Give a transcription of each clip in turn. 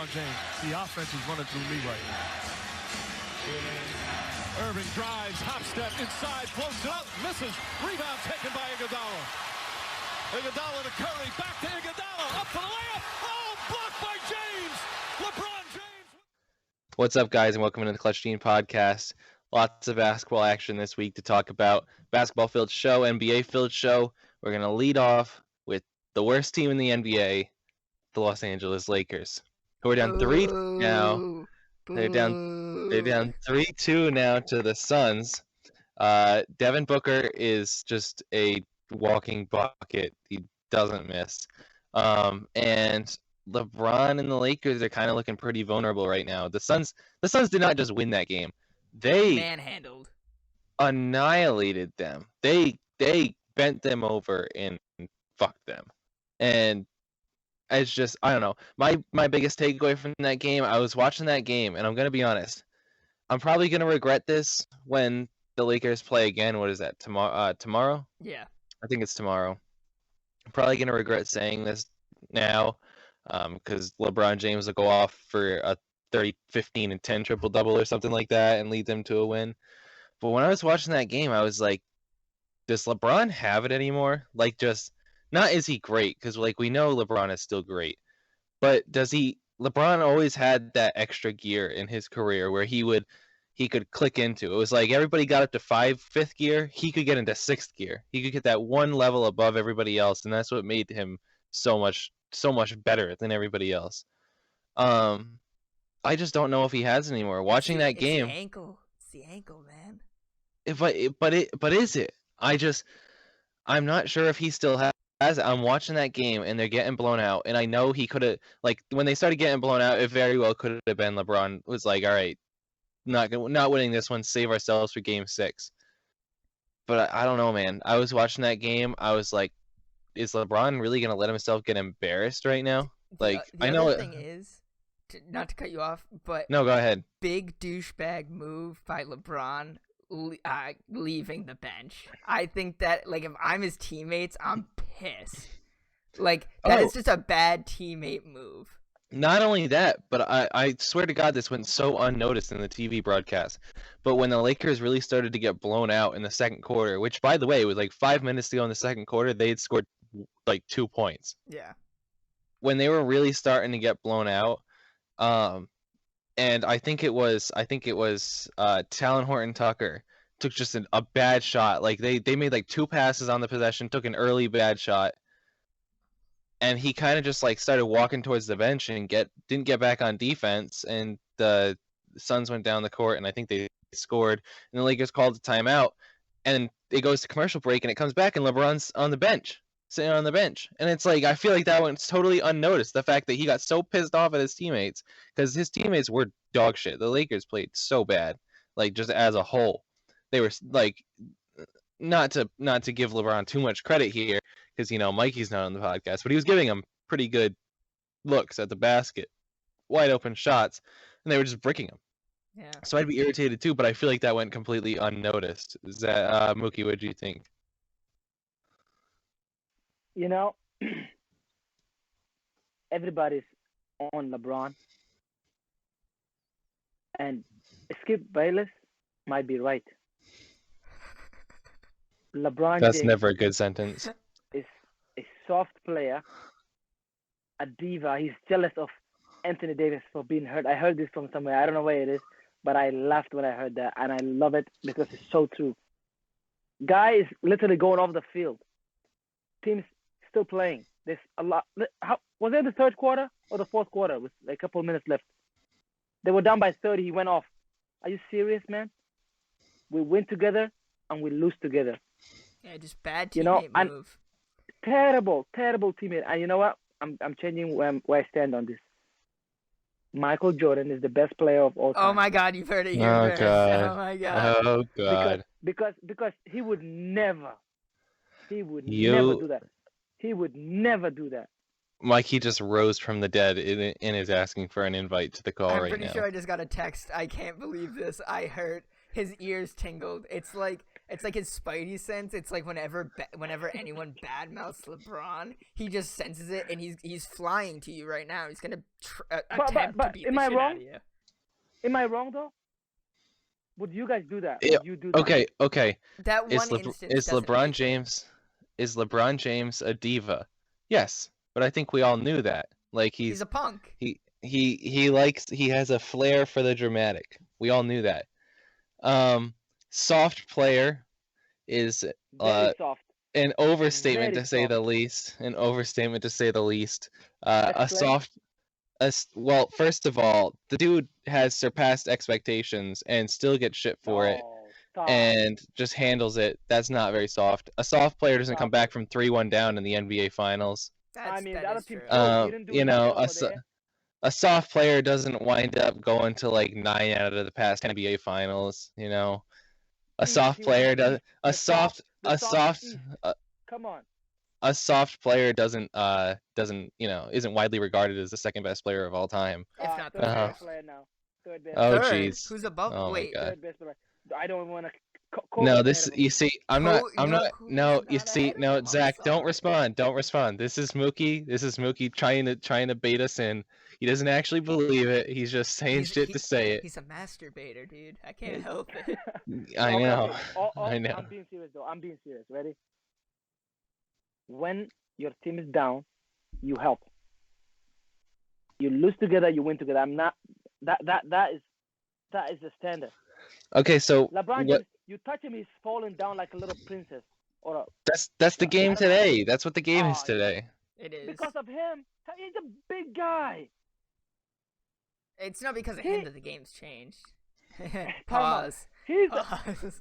LeBron James. The offense is running through me right now. Irving drives, hop step inside, floats it up, misses. Rebound taken by Iguodala. Iguodala to Curry, back to Iguodala, up for the layup. Oh, blocked by James. LeBron James. What's up, guys, and welcome into the Clutch Team Podcast. Lots of basketball action this week to talk about. Basketball-filled show, NBA-filled show. We're going to lead off with the worst team in the NBA, the Los Angeles Lakers, who are down 3 now. They're down 3-2 now to the Suns. Devin Booker is just a walking bucket. He doesn't miss. And LeBron and the Lakers are kind of looking pretty vulnerable right now. The Suns did not just win that game. They manhandled, annihilated them. They bent them over and fucked them. And it's just, I don't know. My biggest takeaway from that game, I was watching that game, and I'm going to be honest. I'm probably going to regret this when the Lakers play again. What is that, tomorrow? Yeah. I think it's tomorrow. I'm probably going to regret saying this now because LeBron James will go off for a 30, 15, and 10 triple-double or something like that and lead them to a win. But when I was watching that game, I was like, does LeBron have it anymore? Like, just... Not is he great, because like we know LeBron is still great, but does he? LeBron always had that extra gear in his career where he could click into. It was like everybody got up to fifth gear, he could get into sixth gear. He could get that one level above everybody else, and that's what made him so much better than everybody else. I just don't know if he has anymore. Watching that game, it's the ankle, man. But is it? I'm not sure if he still has. As I'm watching that game and they're getting blown out, and I know he could have, like, when they started getting blown out, it very well could have been LeBron was like, all right, not winning this one, save ourselves for game 6. But I don't know, man. I was watching that game. I was like, is LeBron really going to let himself get embarrassed right now? Like, I know the thing is, not to cut you off, but no, go ahead. Big douchebag move by LeBron. Leaving the bench. I think that, like, if I'm his teammates, I'm pissed. Like, that is just a bad teammate move. Not only that, but I swear to God, this went so unnoticed in the TV broadcast. But when the Lakers really started to get blown out in the second quarter, which, by the way, was like 5 minutes to go in the second quarter, they had scored like 2 points. Yeah. When they were really starting to get blown out, and I think it was Talon Horton-Tucker took just a bad shot. Like they made like 2 passes on the possession, took an early bad shot, and he kind of just like started walking towards the bench and didn't get back on defense. And the Suns went down the court, and I think they scored. And the Lakers called a timeout, and it goes to commercial break, and it comes back, and LeBron's on the bench. Sitting on the bench. And it's like, I feel like that went totally unnoticed, the fact that he got so pissed off at his teammates, because his teammates were dog shit. The Lakers played so bad, like, just as a whole. They were like, not to give LeBron too much credit here, because, you know, Mikey's not on the podcast, but he was giving him pretty good looks at the basket, wide open shots, and they were just bricking him. Yeah. So I'd be irritated too, but I feel like that went completely unnoticed. Is that Mookie, what do you think? You know, everybody's on LeBron, and Skip Bayless might be right. LeBron That's James never a good sentence. Is a soft player, a diva. He's jealous of Anthony Davis for being hurt. I heard this from somewhere. I don't know where it is, but I laughed when I heard that, and I love it because it's so true. Guy is literally going off the field. Teams still playing. There's a lot. Was it the third quarter or the fourth quarter with like a couple of minutes left? They were down by 30. He went off. Are you serious, man? We win together and we lose together. Yeah, just bad teammate move. Terrible teammate. And you know what? I'm changing where I stand on this. Michael Jordan is the best player of all time. Oh my God, you've heard it here. Oh God. Oh my God. Oh God. Because he would never. Never do that. He would never do that. Mike, he just rose from the dead and is asking for an invite to the call right now. I'm pretty sure I just got a text. I can't believe this. I heard his ears tingled. It's like It's like his Spidey sense. It's like whenever anyone badmouths LeBron, he just senses it, and he's flying to you right now. He's gonna attempt to beat the shit out of you. Am I wrong though? Would you guys do that? Yeah, Would you do that? Okay. That one Is instance LeBron James a diva? Yes, but I think we all knew that. Like He's a punk. he has a flair for the dramatic. We all knew that. Soft player is Very soft. an overstatement Very to say the soft. least. An overstatement to say the least. Explain. Well, first of all, the dude has surpassed expectations and still gets shit for it, Stop. and just handles it. That's not very soft. A soft player doesn't Stop. come back from 3-1 down in the NBA Finals. That the is other team true. choked. He didn't do nothing over there. A soft player doesn't wind up going to like 9 out of the past 10 NBA Finals. A soft player does. Come on. A soft player doesn't isn't widely regarded as the second best player of all time. If not the Third Uh-huh. best player now. Third best. Oh Third? jeez. Who's above? Oh my Wait, God. Third best player. I don't want to. No, this you see, I'm not. Kobe's No, you not see, ahead of no, him, I'm Zach, don't sorry. respond. Don't respond. This is Mookie trying to bait us in. He doesn't actually believe it. He's just saying shit to say it. He's a masturbator, dude. I can't help it. I Okay, know. okay. I know. I'm being serious though. I'm being serious. Ready? When your team is down, you help. You lose together, you win together. I'm not. That is the standard. Okay, so LeBron what? James, you touch him, he's falling down like a little princess. Or That's the game I don't know. today. That's what the game is Oh, today. It is. because of him, he's a big guy. It's not because of He- him that the game's changed. Time out. Pause. He's Pause.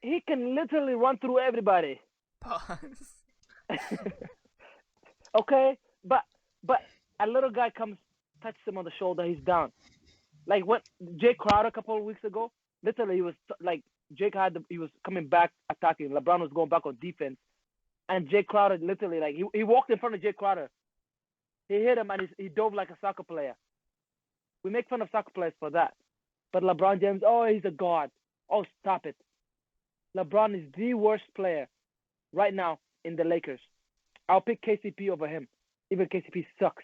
he can literally run through everybody. Pause. Okay, but a little guy comes, touches him on the shoulder, he's down. Like what Jay Crowder a couple of weeks ago, literally he was like he was coming back attacking. LeBron was going back on defense, and Jay Crowder literally like he walked in front of Jay Crowder. He hit him and he dove like a soccer player. We make fun of soccer players for that, but LeBron James, oh he's a god. Oh stop it. LeBron is the worst player right now in the Lakers. I'll pick KCP over him. Even KCP sucks.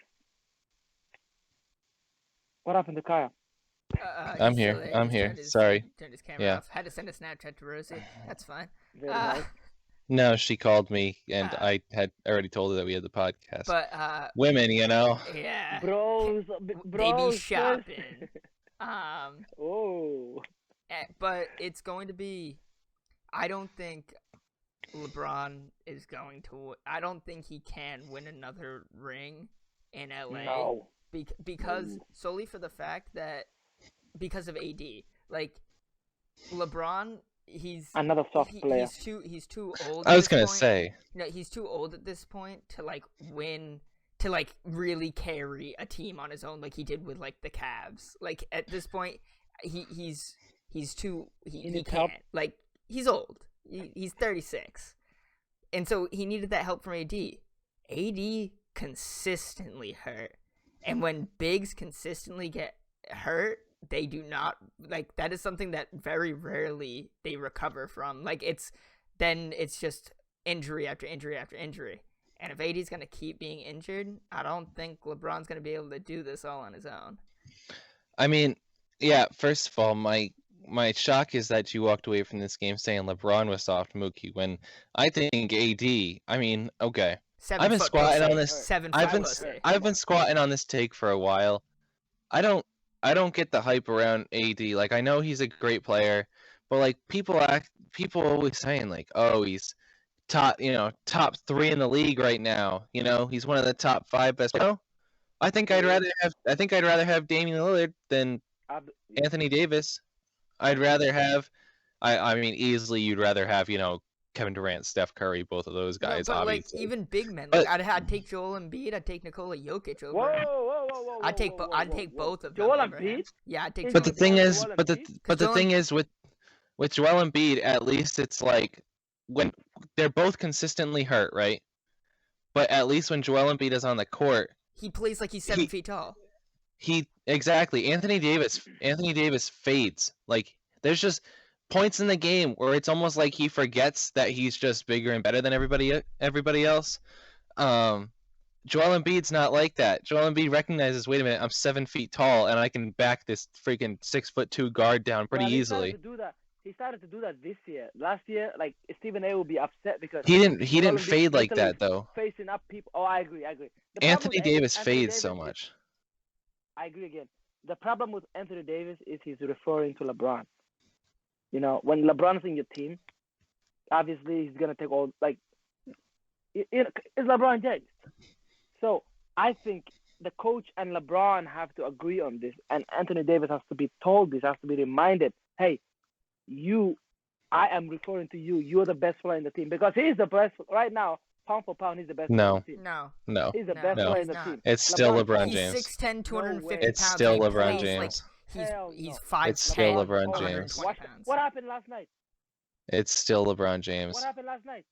What happened to Kyle? I'm he's here. still there. I'm Just here. turned his- Sorry. Turned his camera Yeah. off. Had to send a Snapchat to Rosie. That's fine. Very Uh, nice. No, she called me, and Ah. I had already told her that we had the podcast. But Women, yeah. Bros, They be bros. shopping. Oh. But it's going to be. I don't think LeBron is going to. I don't think he can win another ring in LA. No. Because solely for the fact that because of AD, like LeBron, he's Another soft player. He's too old. I at was this gonna point. say. No, he's too old at this point to like win, to like really carry a team on his own like he did with like the Cavs. Like at this point, he's too he needs can't. help? Like he's old. He's 36, and so he needed that help from AD. AD consistently hurt, and when bigs consistently get hurt, they do not like that is something that very rarely they recover from. Like it's just injury after injury after injury. And if AD's going to keep being injured, I don't think LeBron's going to be able to do this all on his own. I mean, yeah. First of all, my shock is that you walked away from this game saying LeBron was soft Mookie when I think AD. I mean, okay. 7 I've been foot squatting pussy. on this. 7 I've foot been pussy. I've been squatting on this take for a while. I don't get the hype around AD. Like I know he's a great player, but like people always saying like, oh, he's top 3 in the league right now. He's one of the top 5 best. I think I'd rather have Damian Lillard than Anthony Davis. I'd rather have. I mean, easily you'd rather have Kevin Durant, Steph Curry, both of those guys. No, but obviously. like even big men, But- like I'd take Joel Embiid, I'd take Nikola Jokic over Whoa, him. whoa, whoa, whoa. I'd take whoa, I'd whoa, take whoa. both of them. Joel over him. Embiid? Yeah, I'd take. But the Joel thing Embiid. is, Joel but the Embiid? but the Joel- thing is with Joel Embiid, at least it's like when they're both consistently hurt, right? But at least when Joel Embiid is on the court, he plays like he's 7 feet tall. exactly. Anthony Davis fades. Like there's just points in the game where it's almost like he forgets that he's just bigger and better than everybody else. Joel Embiid's not like that. Joel Embiid recognizes, wait a minute, I'm 7 feet tall and I can back this freaking 6'2" guard down pretty easily. He started to do that this year. Last year, like Stephen A. will be upset because He didn't Joel Embiid fade like literally that though. facing up people. Oh, I agree. The problem Anthony with Davis Anthony fades Davis so is- much. I agree again. The problem with Anthony Davis is he's referring to LeBron. You know, when LeBron's in your team, obviously he's gonna take all like it's LeBron James. So I think the coach and LeBron have to agree on this, and Anthony Davis has to be told this, has to be reminded, hey, I am referring to you. You're the best player in the team because he's the best right now. Pound for pound, he's the best player in the team. No. He's the No, best player he's in the not. team. It's still LeBron He's James. 6'10", 250 way. pounds. It's still and he LeBron plays James. Like Hell he's no. 5'10", It's still LeBron 120 James. pounds. What happened last night? It's still LeBron James. What happened last night?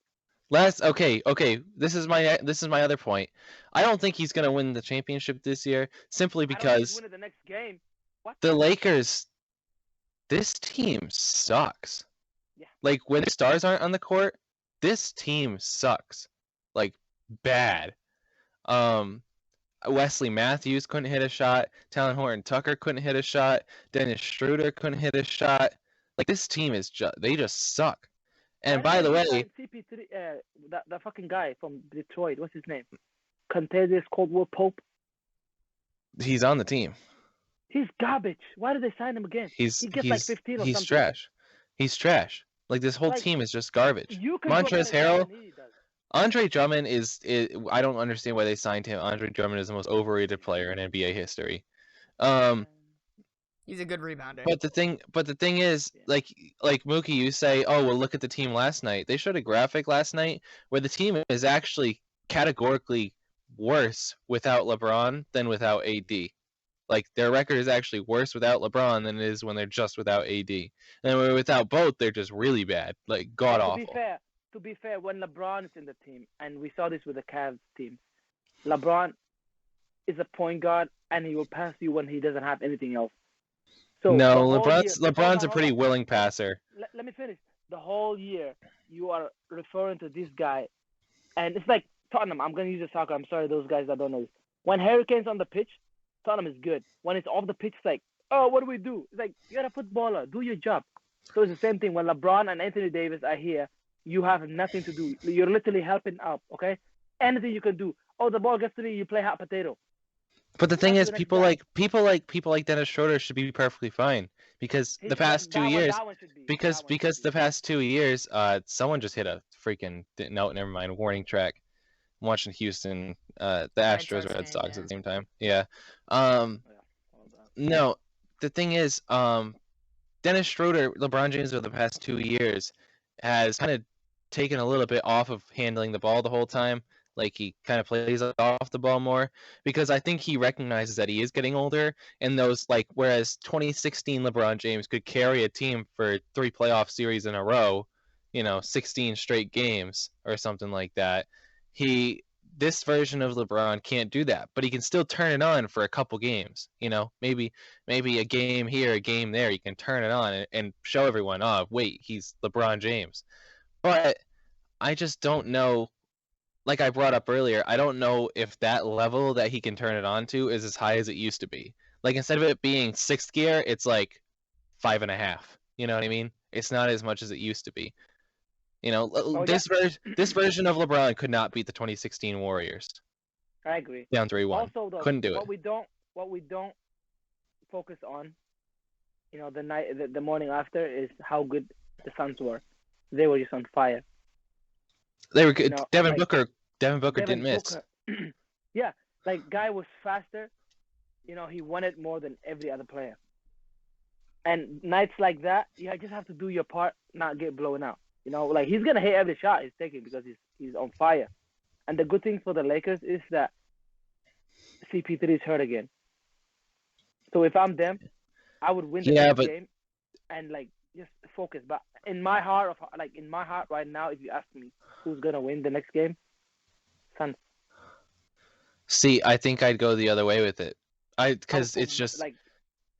Okay. This is my other point. I don't think he's gonna win the championship this year simply I don't think because he's winning the next game. What? the Lakers, this team sucks. Yeah. Like when the stars aren't on the court, this team sucks. Like bad. Wesley Matthews couldn't hit a shot. Talon Horton-Tucker couldn't hit a shot. Dennis Schroeder couldn't hit a shot. Like this team is they just suck. And by the way, CP3, that fucking guy from Detroit, what's his name? Contagious Caldwell Pope. he's on the team. He's garbage. Why did they sign him again? He gets like 15 or he's something. trash. He's trash. Like this whole Like, team is just garbage. You can do a Montrezl better job Harrell, than he does. Andre Drummond is I don't understand why they signed him. Andre Drummond is the most overrated player in NBA history. He's a good rebounder. But the thing is, like Mookie, you say, oh well, look at the team last night. They showed a graphic last night where the team is actually categorically worse without LeBron than without AD. Like their record is actually worse without LeBron than it is when they're just without AD. And without both, they're just really bad, like god awful. To be fair, when LeBron is in the team, and we saw this with the Cavs team, LeBron is a point guard, and he will pass you when he doesn't have anything else. So no, LeBron's a pretty willing passer. Let me finish. The whole year, you are referring to this guy, and it's like Tottenham. I'm gonna use a soccer. I'm sorry, those guys that don't know this. When Hurricane's on the pitch, Tottenham is good. When it's off the pitch, it's like, oh, what do we do? It's like, you're a footballer. Do your job. So it's the same thing. When LeBron and Anthony Davis are here, you have nothing to do. You're literally helping out, okay? Anything you can do. Oh, the ball gets to me, you play hot potato. But the thing That's is, the people next like Dennis Schroeder should be perfectly fine because the past 2 years, because the past 2 years, someone just hit a freaking no, never mind, warning track. I'm watching Houston, the Astros, Red Sox at the same time. Yeah. No, the thing is, Dennis Schroeder, LeBron James over the past 2 years has kind of taken a little bit off of handling the ball the whole time. Like he kind of plays off the ball more because I think he recognizes that he is getting older. And those whereas 2016 LeBron James could carry a team for 3 playoff series in a row, 16 straight games or something like that. This version of LeBron can't do that, but he can still turn it on for a couple games. Maybe a game here, a game there. You can turn it on and show everyone, oh wait, he's LeBron James. But I just don't know. Like I brought up earlier, I don't know if that level that he can turn it on to is as high as it used to be. Like instead of it being 6th gear, it's like 5.5. You know what I mean? It's not as much as it used to be. This version of LeBron could not beat the 2016 Warriors. I agree. Down 3-1. Also, though, couldn't do it. What we don't focus on, the morning after is how good the Suns were. They were just on fire. They were good. Devin Booker didn't miss. Yeah, guy was faster. He won it more than every other player. And nights like that, you just have to do your part, not get blown out. He's gonna hit every shot he's taking because he's on fire. And the good thing for the Lakers is that CP3 is hurt again. So if I'm them, I would win the game and just focus. But in my heart right now, if you ask me who's gonna win the next game, Suns. See, I think I'd go the other way with it. Because it's just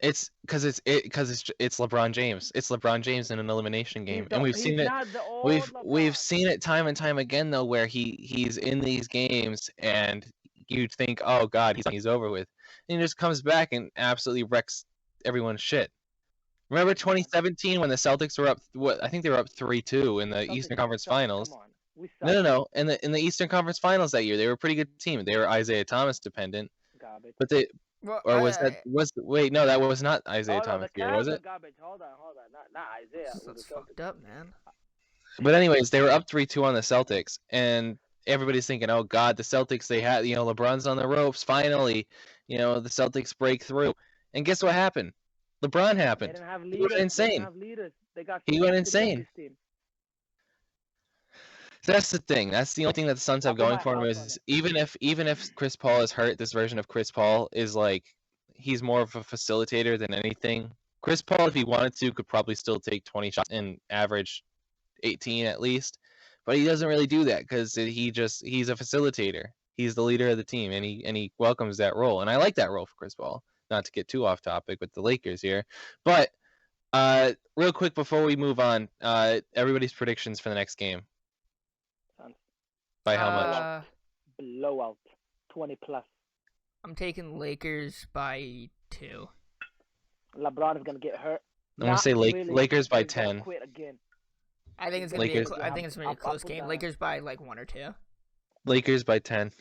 It's because it's LeBron James. It's LeBron James in an elimination game, and we've He's seen it. not the old We've LeBron. seen it time and time again though, where he's in these games, and you'd think, oh God, he's over with, and he just comes back and absolutely wrecks everyone's shit. Remember 2017 when the Celtics were up? What I think they were up 3-2 in the Eastern Conference Finals. Come on. We suck. No. In the Eastern Conference Finals that year, they were a pretty good team. They were Isaiah Thomas dependent, Garbage. but they. Well, Or wait, no, that was not Isaiah Oh, no, Thomas the year, was Cavs are it? garbage. Hold on. Not Isaiah. It was that's the Celtics. fucked up, man. But anyways, they were up 3-2 on the Celtics, and everybody's thinking, oh God, the Celtics, they had, LeBron's on the ropes, finally, the Celtics break through. And guess what happened? LeBron They happened. didn't have He leaders. went insane. They didn't have leaders. They got He went shafted insane. on this team. So that's the thing. That's the only thing that the Suns have I'll put going my for him thoughts on is it. even if Chris Paul is hurt, this version of Chris Paul is like he's more of a facilitator than anything. Chris Paul, if he wanted to, could probably still take 20 shots and average 18 at least, but he doesn't really do that because he's a facilitator. He's the leader of the team, and he welcomes that role, and I like that role for Chris Paul. Not to get too off topic with the Lakers here, but real quick before we move on, everybody's predictions for the next game. Suns. By how much? Blowout. 20 plus. I'm taking Lakers by 2. LeBron is gonna get hurt. I'm gonna say Lakers by 10. Quit again. I think it's gonna Lakers. be. I think it's gonna be a close game. Lakers by like 1 or 2. Lakers by 10.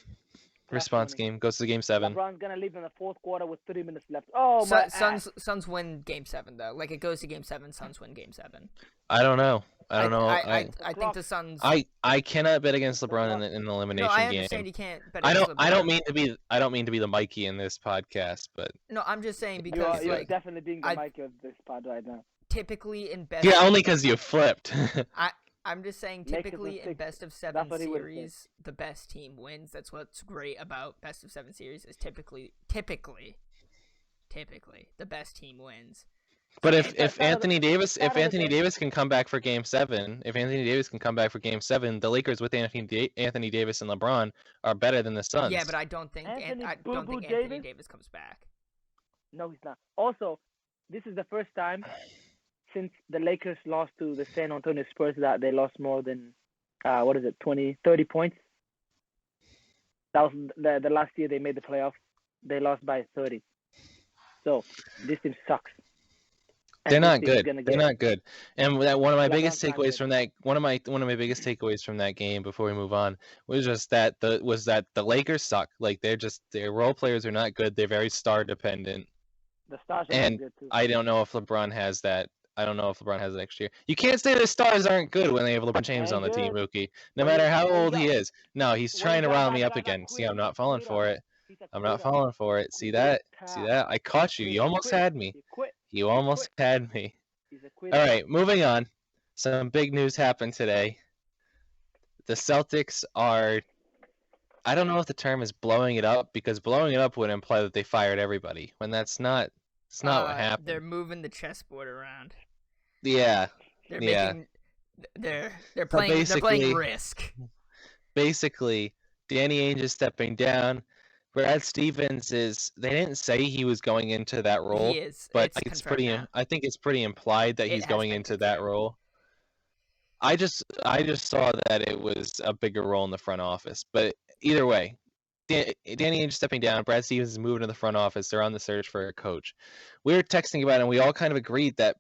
Plus Response 20. game goes to game 7. LeBron's gonna leave in the fourth quarter with 3 minutes left. Oh my! Suns win game 7 though. Like it goes to game 7. Suns win game 7. I don't know. I don't know. I think the Suns. I cannot bet against LeBron in an elimination No, I game. understand you can't bet I against don't. LeBron. I don't mean to be the Mikey in this podcast, but No, I'm just saying because You're like definitely being the mic of this pod right now. typically in best. yeah, only because you flipped. I'm just saying Lakers typically in in 6. best of 7 That's what he would've said. series, the best team wins. That's what's great about best of 7 series is typically the best team wins. But if Anthony Davis can come back for game 7, the Lakers with Anthony Davis and LeBron are better than the Suns. Yeah, but I don't think Anthony Davis comes back. No, he's not. Also, this is the first time since the Lakers lost to the San Antonio Spurs that they lost more than 30 points. That was the last year they made the playoffs. They lost by 30. So this team sucks. They're not good. They're not good. And one of my LeBron's biggest not takeaways good. from that one of my biggest takeaways from that game before we move on was just that the Lakers suck. Like their role players are not good. They're very star dependent. The Stars are And good too. I don't know if LeBron has that. I don't know if LeBron has it next year. You can't say the stars aren't good when they have LeBron James on the team, Mookie. No matter how old he is. No, he's trying to rile me up again. See, I'm not falling for it. I'm not falling for it. See that? See that? I caught you. You almost had me. You almost had me. All right, moving on. Some big news happened today. The Celtics are, I don't know if the term is blowing it up, because blowing it up would imply that they fired everybody, when that's not what happened. They're moving the chessboard around. Yeah. They're Yeah. making. They're playing Risk. Basically, Danny Ainge is stepping down. Brad Stevens they didn't say he was going into that role, He is, but it's confirmed now. I think it's pretty implied that It he's has going been into that confirmed. role. I just saw that it was a bigger role in the front office, but either way, Danny Ainge stepping down, Brad Stevens is moving to the front office. They're on the search for a coach. We were texting about it, and we all kind of agreed that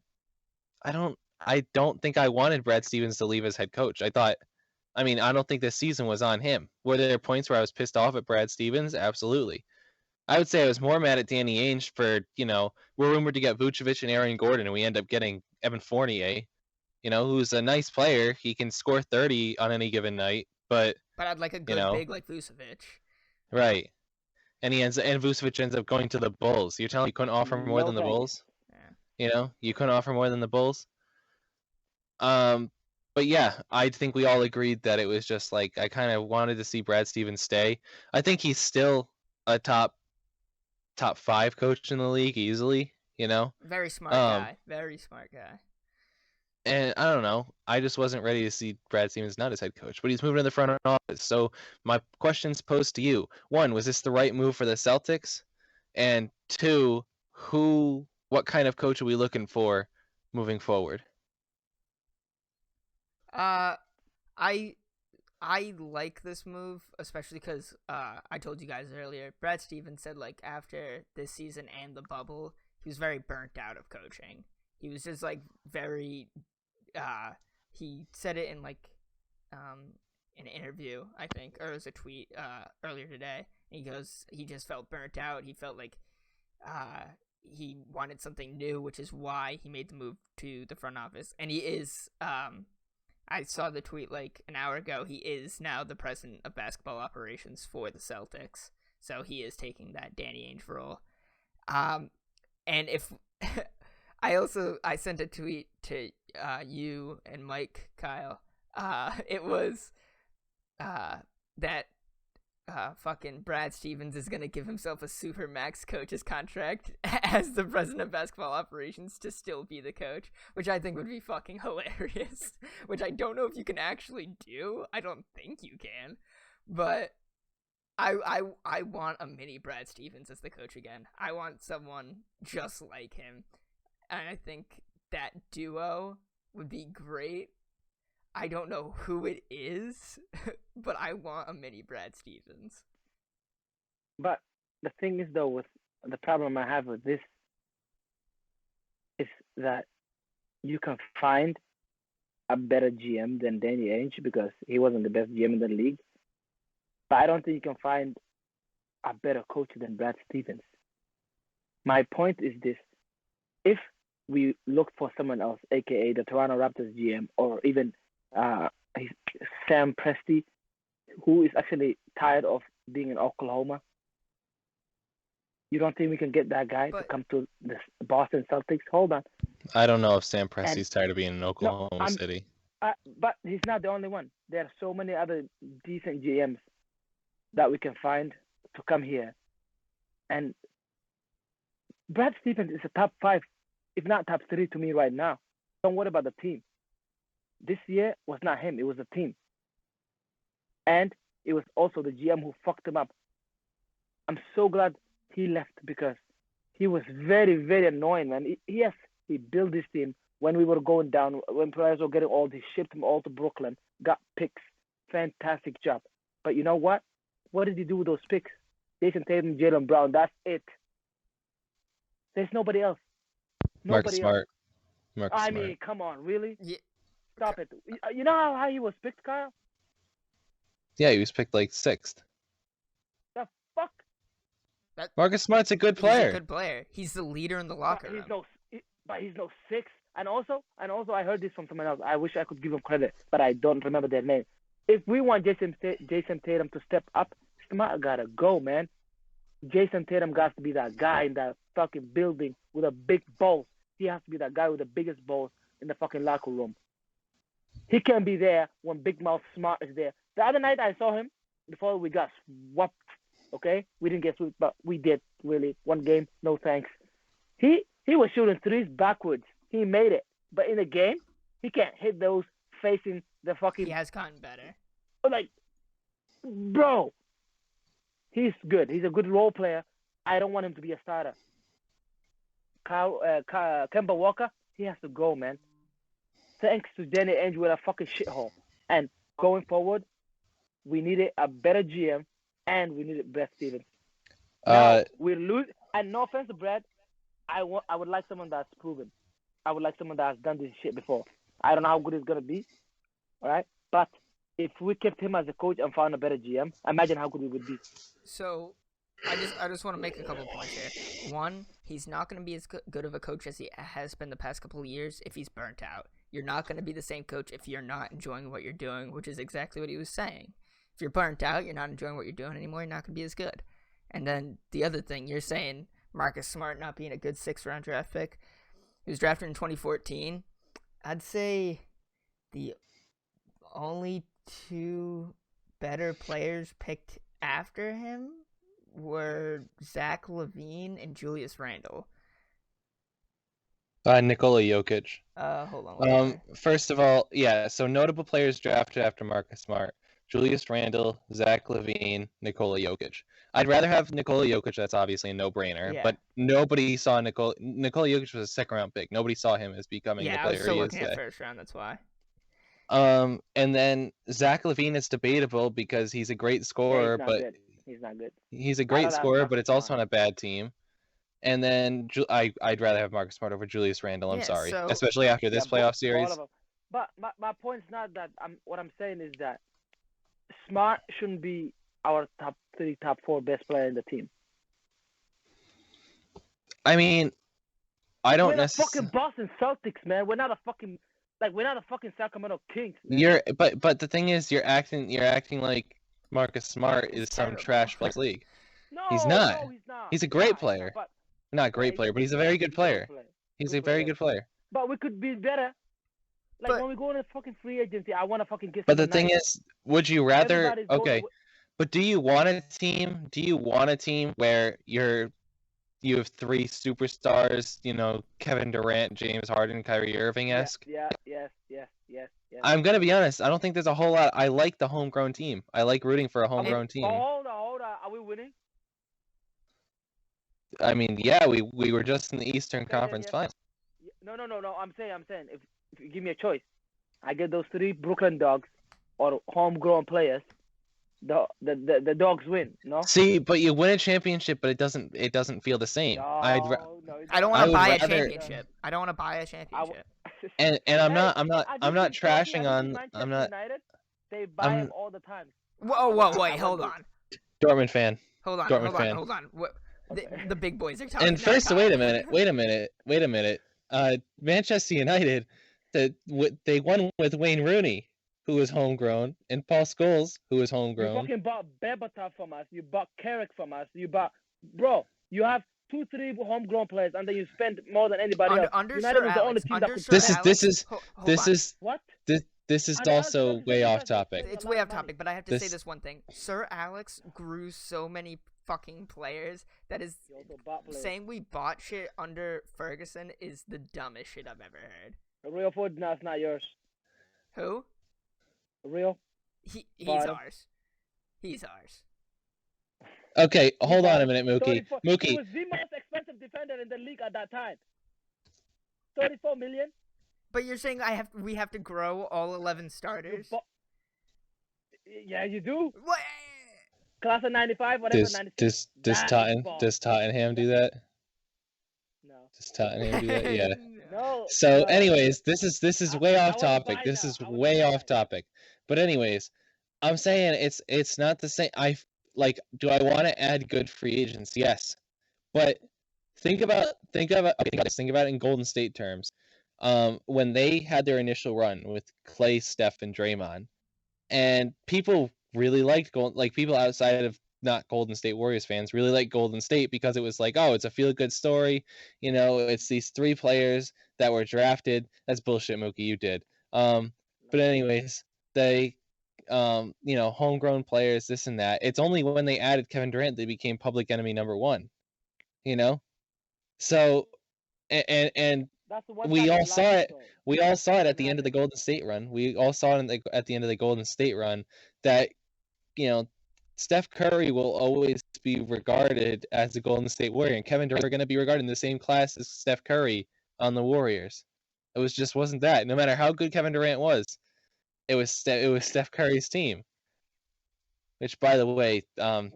I don't think I wanted Brad Stevens to leave as head coach. I don't think this season was on him. Were there points where I was pissed off at Brad Stevens? Absolutely. I would say I was more mad at Danny Ainge for, we're rumored to get Vucevic and Aaron Gordon, and we end up getting Evan Fournier, who's a nice player. He can score 30 on any given night, but I'd like a good big like Vucevic. Right. And Vucevic ends up going to the Bulls. You're telling me you couldn't offer more than the Bulls? Yeah. You couldn't offer more than the Bulls? But yeah, I think we all agreed that it was just like I kind of wanted to see Brad Stevens stay. I think he's still a top 5 coach in the league easily, Very smart guy. Very smart guy. And I don't know. I just wasn't ready to see Brad Stevens not as head coach, but he's moving to the front office. So my questions posed to you: 1, was this the right move for the Celtics? And 2, who what kind of coach are we looking for moving forward? I like this move, especially because I told you guys earlier, Brad Stevens said like after this season and the bubble, he was very burnt out of coaching. He was just like very he said it in like an interview, I think, or it was a tweet earlier today. He goes, he just felt burnt out. He felt like he wanted something new, which is why he made the move to the front office. And he is I saw the tweet like an hour ago. He is now the president of basketball operations for the Celtics. So he is taking that Danny Ainge role. And if I sent a tweet to you and Mike, Kyle. It was that fucking Brad Stevens is gonna give himself a super max coach's contract as the president of basketball operations to still be the coach, which I think would be fucking hilarious. Which I don't know if you can actually do. I don't think you can, but I want a mini Brad Stevens as the coach again. I want someone just like him, and I think that duo would be great. I don't know who it is, but I want a mini Brad Stevens. But the thing is, though, with the problem I have with this is that you can find a better GM than Danny Ainge because he wasn't the best GM in the league. But I don't think you can find a better coach than Brad Stevens. My point is this. If we look for someone else, aka the Toronto Raptors GM, or even Sam Presti, who is actually tired of being in Oklahoma, you don't think we can get that guy to come to the Boston Celtics? Hold on. I don't know if Sam Presti's tired of being in Oklahoma City. But he's not the only one. There are so many other decent GMs that we can find to come here. And Brad Stevens is a top 5, if not top 3 to me right now. Don't worry about the team. This year was not him. It was the team. And it was also the GM who fucked him up. I'm so glad he left because he was very, very annoying, man. Yes, he built this team when we were going down, when players were getting old. He shipped them all to Brooklyn, got picks. Fantastic job. But you know what? What did he do with those picks? Jason Tatum, Jaylen Brown, that's it. There's nobody else. Marcus Smart. I mean, come on, really? Yeah. Stop it. You know how he was picked, Kyle? Yeah, he was picked like 6th. The fuck? Marcus Smart's a good player. He's a good player. He's the leader in the locker room. But he's no 6th. And also, I heard this from someone else. I wish I could give him credit, but I don't remember their name. If we want Jason Tatum to step up, Smart gotta go, man. Jason Tatum got to be that guy in that fucking building with a big balls. He has to be that guy with the biggest balls in the fucking locker room. He can't be there when Big Mouth Smart is there. The other night I saw him before we got swept. Okay, we didn't get swept, but we did really. One game, no thanks. He was shooting threes backwards. He made it, but in the game, he can't hit those facing the fucking. He has gotten better. Like, bro, he's good. He's a good role player. I don't want him to be a starter. Kemba Walker, he has to go, man. Thanks to Danny Ainge with a fucking shithole. And going forward, we needed a better GM, and we needed Brad Stevens. Now, we lose. And no offense to Brad, I would like someone that's proven. I would like someone that has done this shit before. I don't know how good it's gonna be, all right? But if we kept him as a coach and found a better GM, imagine how good we would be. So, I just want to make a couple points here. One, he's not going to be as good of a coach as he has been the past couple of years if he's burnt out. You're not going to be the same coach if you're not enjoying what you're doing, which is exactly what he was saying. If you're burnt out, you're not enjoying what you're doing anymore, you're not going to be as good. And then the other thing, you're saying Marcus Smart not being a good 6th-round draft pick. He was drafted in 2014. I'd say the only 2 better players picked after him were Zach LaVine and Julius Randle. Nikola Jokic. Hold on. First of all, yeah, so notable players drafted after Marcus Smart. Julius Randle, Zach LaVine, Nikola Jokic. I'd rather have Nikola Jokic. That's obviously a no-brainer. Yeah. But nobody saw Nikola Jokic was a second-round pick. Nobody saw him as becoming the Yeah, I was player still he is looking at today. first round. That's why. And then Zach LaVine is debatable because he's a great scorer, he's not but good. He's not good. he's a I'd great rather have scorer, Marcus but it's also on Smart. a bad team. And then I'd rather have Marcus Smart over Julius Randle. I'm Yeah, sorry, so- especially after this playoff All series. of them. But my point's not that. What I'm saying is that Smart shouldn't be our top 3, top 4 best player in the team. I mean, I don't We're the necessarily. fucking Boston Celtics, man. We're not a fucking Sacramento Kings, man. But the thing is, you're acting like Marcus Smart is some terrible. trash player league. No, He's not. No, he's not. He's a great He's not, player. but Not great player, but he's a very good player. He's a very good player. But we could be better. Like But- when we go into fucking free agency, I want to fucking get. But the some thing nice- is, would you rather? Everybody's going Okay, with- but do you want a team? Do you want a team where you have 3 superstars? You know, Kevin Durant, James Harden, Kyrie Irving-esque. Yes. I'm gonna be honest. I don't think there's a whole lot. I like the homegrown team. I like rooting for a homegrown team. Hold on. Are we winning? I mean, yeah, we were just in the Eastern Okay, then, Conference yeah. Finals. No. I'm saying, if you give me a choice, I get those 3 Brooklyn Dogs or homegrown players. The Dogs win. No. See, but you win a championship, but it doesn't feel the same. No, I it don't I want to would buy a rather- championship. I don't want to buy a championship. and I'm not I trashing just think on Manchester I'm not United, they buy I'm- him all the time. Whoa, wait, I hold wouldn't on. Dortmund fan. Hold on, Dortmund fan. hold on. What, the big boys are talking. And now, first, Kyle. wait a minute. Manchester United, they won with Wayne Rooney, who was homegrown, and Paul Scholes, who was You homegrown. fucking bought Berbatov from us. You bought Carrick from us. Bro, you have 2, 3 homegrown players, and then you spend more than anybody else. Under United Sir was the only Alex, team that under could. Sir This is Alex, this is hold this on. is What? this is I know, also Alex, way you off guys are topic. paying It's a way lot off of money. topic, but I have to say This- this one thing. Sir Alex grew so many fucking players that is You also bought players. saying we bought shit under Ferguson is the dumbest shit I've ever heard. Real food, no, it's not yours. Who? Real. He's Bottom. ours. He's ours. Okay, hold on a minute, Mookie. 34 He Mookie, was the most expensive defender in the league at that time. 34 million. But you're saying we have to grow all 11 starters? Yeah, you do. What? Class of 95, whatever, does 96. does Tottenham do that? No. Does Tottenham do that? Yeah. No. So, no. anyways, this is way I off was topic. by This now. is I was way by. off topic. But anyways, I'm saying it's not the same. Do I want to add good free agents? Yes, but think about it in Golden State terms. When they had their initial run with Clay, Steph, and Draymond, and people really liked people outside of not Golden State Warriors fans really liked Golden State because it was like, oh, it's a feel-good story. You know, it's these 3 players that were drafted. That's bullshit, Mookie. You did. But anyways, they, homegrown players, this and that. It's only when they added Kevin Durant they became public enemy number 1. You know, so and That's the one we time all they saw lost it. though. We all saw it at the end of the Golden State run. We all saw it at the end of the Golden State run that, Steph Curry will always be regarded as a Golden State Warrior, and Kevin Durant are going to be regarded in the same class as Steph Curry on the Warriors. It wasn't that. No matter how good Kevin Durant was, it was Steph Curry's team. Which, by the way,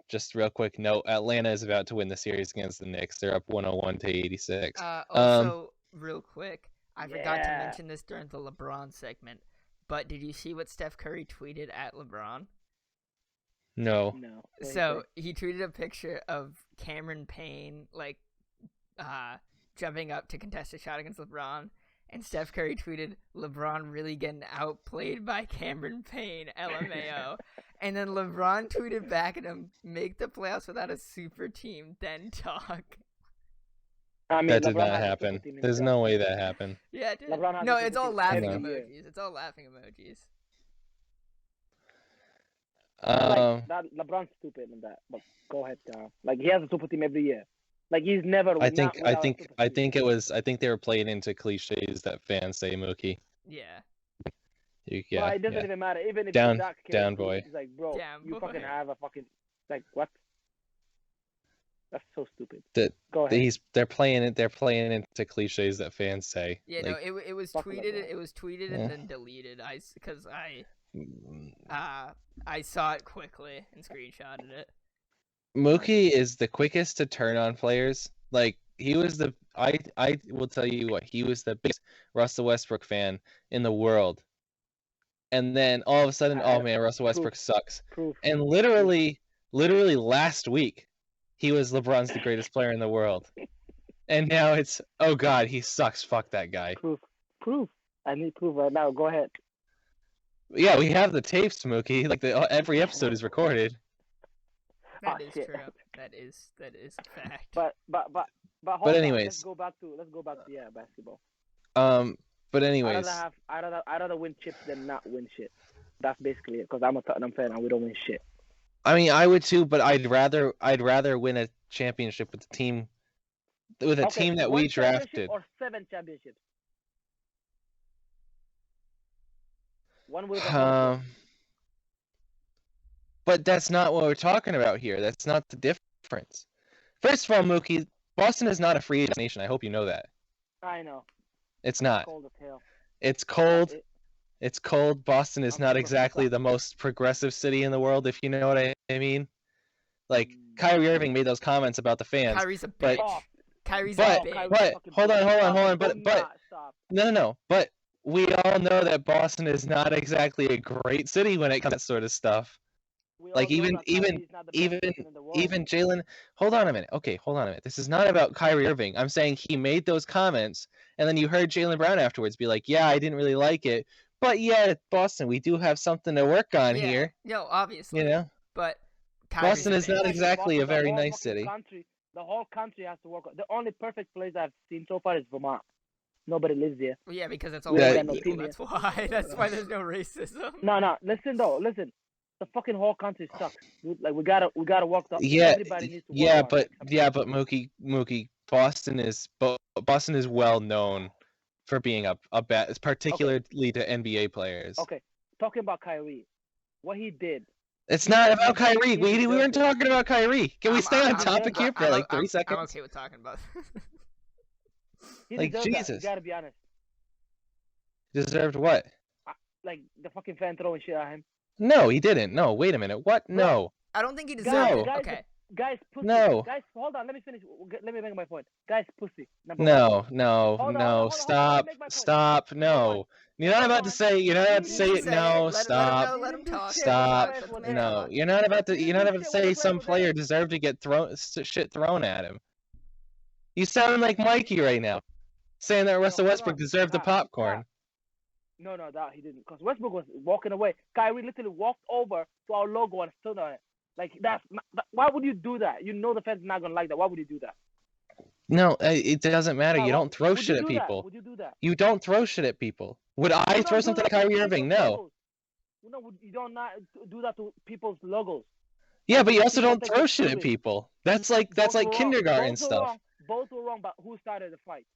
just real quick note, Atlanta is about to win the series against the Knicks. They're up 101-86. Also, real quick, I forgot to Yeah. mention this during the LeBron segment, but did you see what Steph Curry tweeted at LeBron? No. No. So he tweeted a picture of Cameron Payne jumping up to contest a shot against LeBron, and Steph Curry tweeted, "LeBron really getting outplayed by Cameron Payne, LMAO." And then LeBron tweeted back at him, "Make the playoffs without a super team, then talk." I mean, That did LeBron not has a happen. super team There's himself. no way that happened. Yeah, it did. LeBron has No, a it's super all team laughing every year. emojis. It's all laughing emojis. That LeBron's stupid in that. But go ahead, like he has a super team every year. Like he's never. I not think without a super team. they were playing into cliches that fans say, Mookie. Yeah. Yeah, But it doesn't yeah. even matter. Even if Down- Zach down cares, boy. he's like, bro, Down you boy. fucking have a fucking like what? That's so stupid. That Go ahead. they're playing into cliches that fans say. Yeah, like, no, it was Fuck tweeted. LeBron. It was tweeted Yeah. and then deleted. Because mm, I saw it quickly and screenshotted it. Mookie is the quickest to turn on players. Like he was I will tell you what, he was the biggest Russell Westbrook fan in the world. And then all of a sudden, oh man, Russell Westbrook sucks. Proof. And literally last week, he was LeBron's the greatest player in the world. And now it's, oh god, he sucks. Fuck that guy. Proof. I need proof right now. Go ahead. Yeah, we have the tapes, Mookie. Like every episode is recorded. That Oh, is shit. true. That is a fact. But hold But on. anyways. Let's go back to basketball. But anyways, I'd rather win chips than not win shit. That's basically it. Because I'm a Tottenham fan and we don't win shit. I mean, I would too, but I'd rather win a championship with the team, team that one we championship drafted. or 7 championships. One with a But that's not what we're talking about here. That's not the difference. First of all, Mookie, Boston is not a free agent nation. I hope you know that. I know. It's not. Cold as hell. It's cold. It- It's cold. Boston is not exactly the most progressive city in the world, if you know what I mean. Like, Kyrie Irving made those comments about the fans. Kyrie's a but- bitch. Kyrie's but- a bitch. Kyrie's but- fucking hold on, bitch. hold on, Do but- not stop. No. But we all know that Boston is not exactly a great city when it comes to that sort of stuff. We all Like, know even- that Kyrie's not the best even- person in the world. Even Jalen, hold on a minute. Okay, hold on a minute. This is not about Kyrie Irving. I'm saying he made those comments, and then you heard Jalen Brown afterwards be like, "Yeah, I didn't really like it, but yeah, Boston, we do have something to work on Yeah. here." No, obviously. You know, But Kyrie's Boston a is not bitch. exactly a The very whole nice fucking city. The whole country has to work. The only perfect place I've seen so far is Vermont. Nobody lives there. Well, yeah, because it's all Yeah, white no people. team That's why. That's why there's no racism. No. Listen. The fucking whole country sucks. Like we gotta work. Yeah, Everybody needs to work on it. but Mookie, Boston is well known for being a bad, particularly to NBA players. Okay. Talking about Kyrie, what he did. It's not about Kyrie. We deserves weren't it. talking about Kyrie. Can we stay on I'm- topic here for like 3 seconds? I'm okay with talking about. He Like, deserves that. Jesus. You gotta be honest. Deserved what? Like the fucking fan throwing shit at him. No, he didn't. No, wait a minute. What? No. I don't think he Guys, deserved it. guys, Okay. Guys, pussy. No. Guys, hold on. Let me finish. Let me make my point. Guys, pussy. Number No, one. no, Hold on, no. hold on, hold on, Stop. make my point. Stop. No. You're not about to say. You're not about to say it. No. Stop. Let him talk. Stop. Let him No. talk. You're not about to. You're not about to say some player deserved to get shit thrown at him. You sound like Mikey right now, saying that Russell hold Westbrook on. deserved the Stop, popcorn. No, that he didn't. Because Westbrook was walking away. Kyrie literally walked over to our logo and stood on it. Like why would you do that? You know the fans are not gonna like that. Why would you do that? No, it doesn't matter. You don't throw Would shit you at do that? people. Would you do that? You don't throw shit at people. Would I You throw don't do something that at to Kyrie Irving? people's No. logos. No, you don't not do that to people's logos. Yeah, but you also People don't take throw it shit at seriously. people. That's like Both were wrong. kindergarten Both were stuff. wrong. Both were wrong, but who started the fight?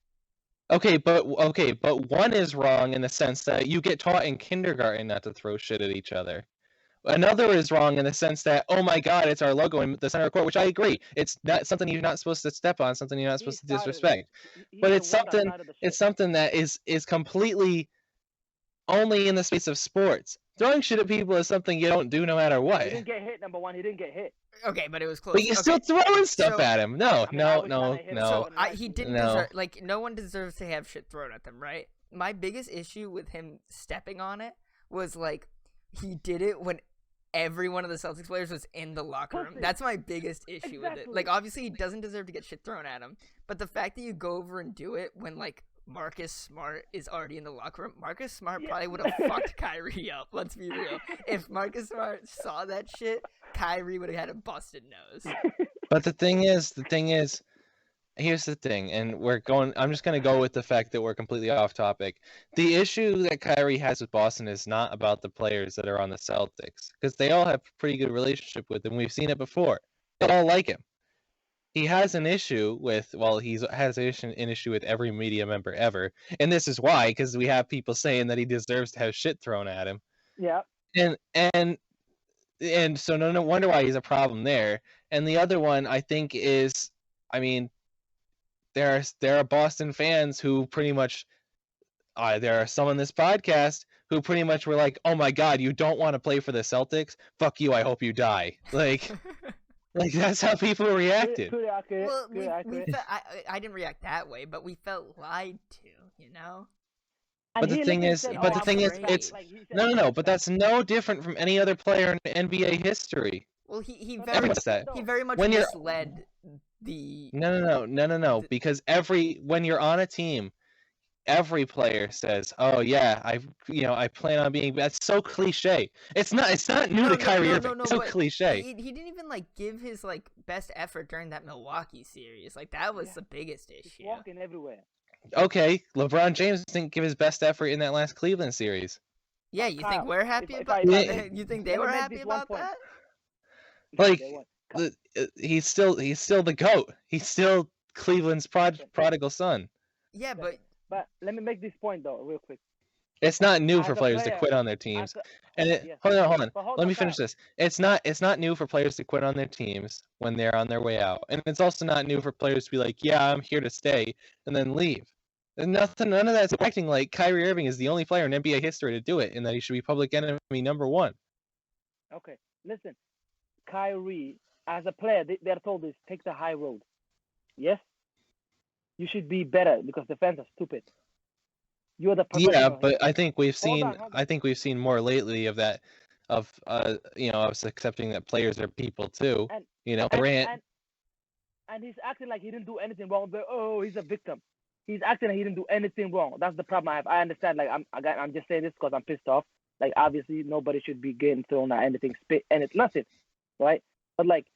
Okay, but one is wrong in the sense that you get taught in kindergarten not to throw shit at each other. Another is wrong in the sense that, oh my god, it's our logo in the center court, which I agree. It's not something you're not supposed to step on, something you're not supposed to disrespect. He's But the it's one that something started the shit. it's something that is completely only in the space of sports. Throwing shit at people is something you don't do no matter He what. didn't get hit. Number one, he didn't get hit. Okay, but it was close. But you're Okay. still throwing stuff so- at him. No, I mean, I was no, trying to hit him. no. So he didn't No. deserve. Like, no one deserves to have shit thrown at them, right? My biggest issue with him stepping on it was like he did it when every one of the Celtics players was in the locker room. Pussy. That's my biggest issue with it. Exactly. Like, obviously he doesn't deserve to get shit thrown at him, but the fact that you go over and do it when like Marcus Smart is already in the locker room, Marcus Smart Yeah. probably would have fucked Kyrie up. Let's be real. If Marcus Smart saw that shit, Kyrie would have had a busted nose. But the thing is, here's the thing, and I'm just going to go with the fact that we're completely off topic. The issue that Kyrie has with Boston is not about the players that are on the Celtics, because they all have a pretty good relationship with him. We've seen it before. They all like him. he has an issue with he has an issue with every media member ever, and this is why, because we have people saying that he deserves to have shit thrown at him. Yeah. And so no wonder why he's a problem there. And the other one I think is, I mean, there are Boston fans who pretty much there are some on this podcast who pretty much were like, "Oh my God, you don't want to play for the Celtics? Fuck you! I hope you die." Like that's how people reacted. Pretty accurate. Well, pretty accurate. I didn't react that way, but we felt lied to, you know. But the thing is, it's no. But that's no different from any other player in NBA history. Well, he Everyone very much When you're- misled the. No. Because when you're on a team, every player says, "Oh yeah, I plan on being." That's so cliche. It's not new to Kyrie Irving. It's so cliche. He didn't even like give his like best effort during that Milwaukee series. Like that was the biggest issue. He's walking everywhere. Okay, LeBron James didn't give his best effort in that last Cleveland series. Yeah, you Kyle, think we're happy if about I- that? You think they let me were make happy this one about point. that? Like, They won. he's still the GOAT. He's still Cleveland's prodigal son. Yeah, but But let me make this point though, real quick. It's not new As for a players to player, quit on their teams. Yes. Hold on. But hold Let on, me finish Kyle. this. It's not new for players to quit on their teams when they're on their way out, and it's also not new for players to be like, "Yeah, I'm here to stay," and then leave. And none of that's acting like Kyrie Irving is the only player in NBA history to do it, and that he should be public enemy number one. Okay, listen. Kyrie, as a player, they're told this: take the high road. Yes, you should be better because the fans are stupid. You're the Yeah, professional. but I think we've Hold seen on. I think we've seen more lately of that, of us accepting that players are people too. And- Durant. And he's acting like he didn't do anything wrong. But he's a victim. He's acting like he didn't do anything wrong. That's the problem I have. I understand. Like I'm just saying this because I'm pissed off. Like obviously nobody should be getting thrown at anything, spit, and it's nothing, right? But like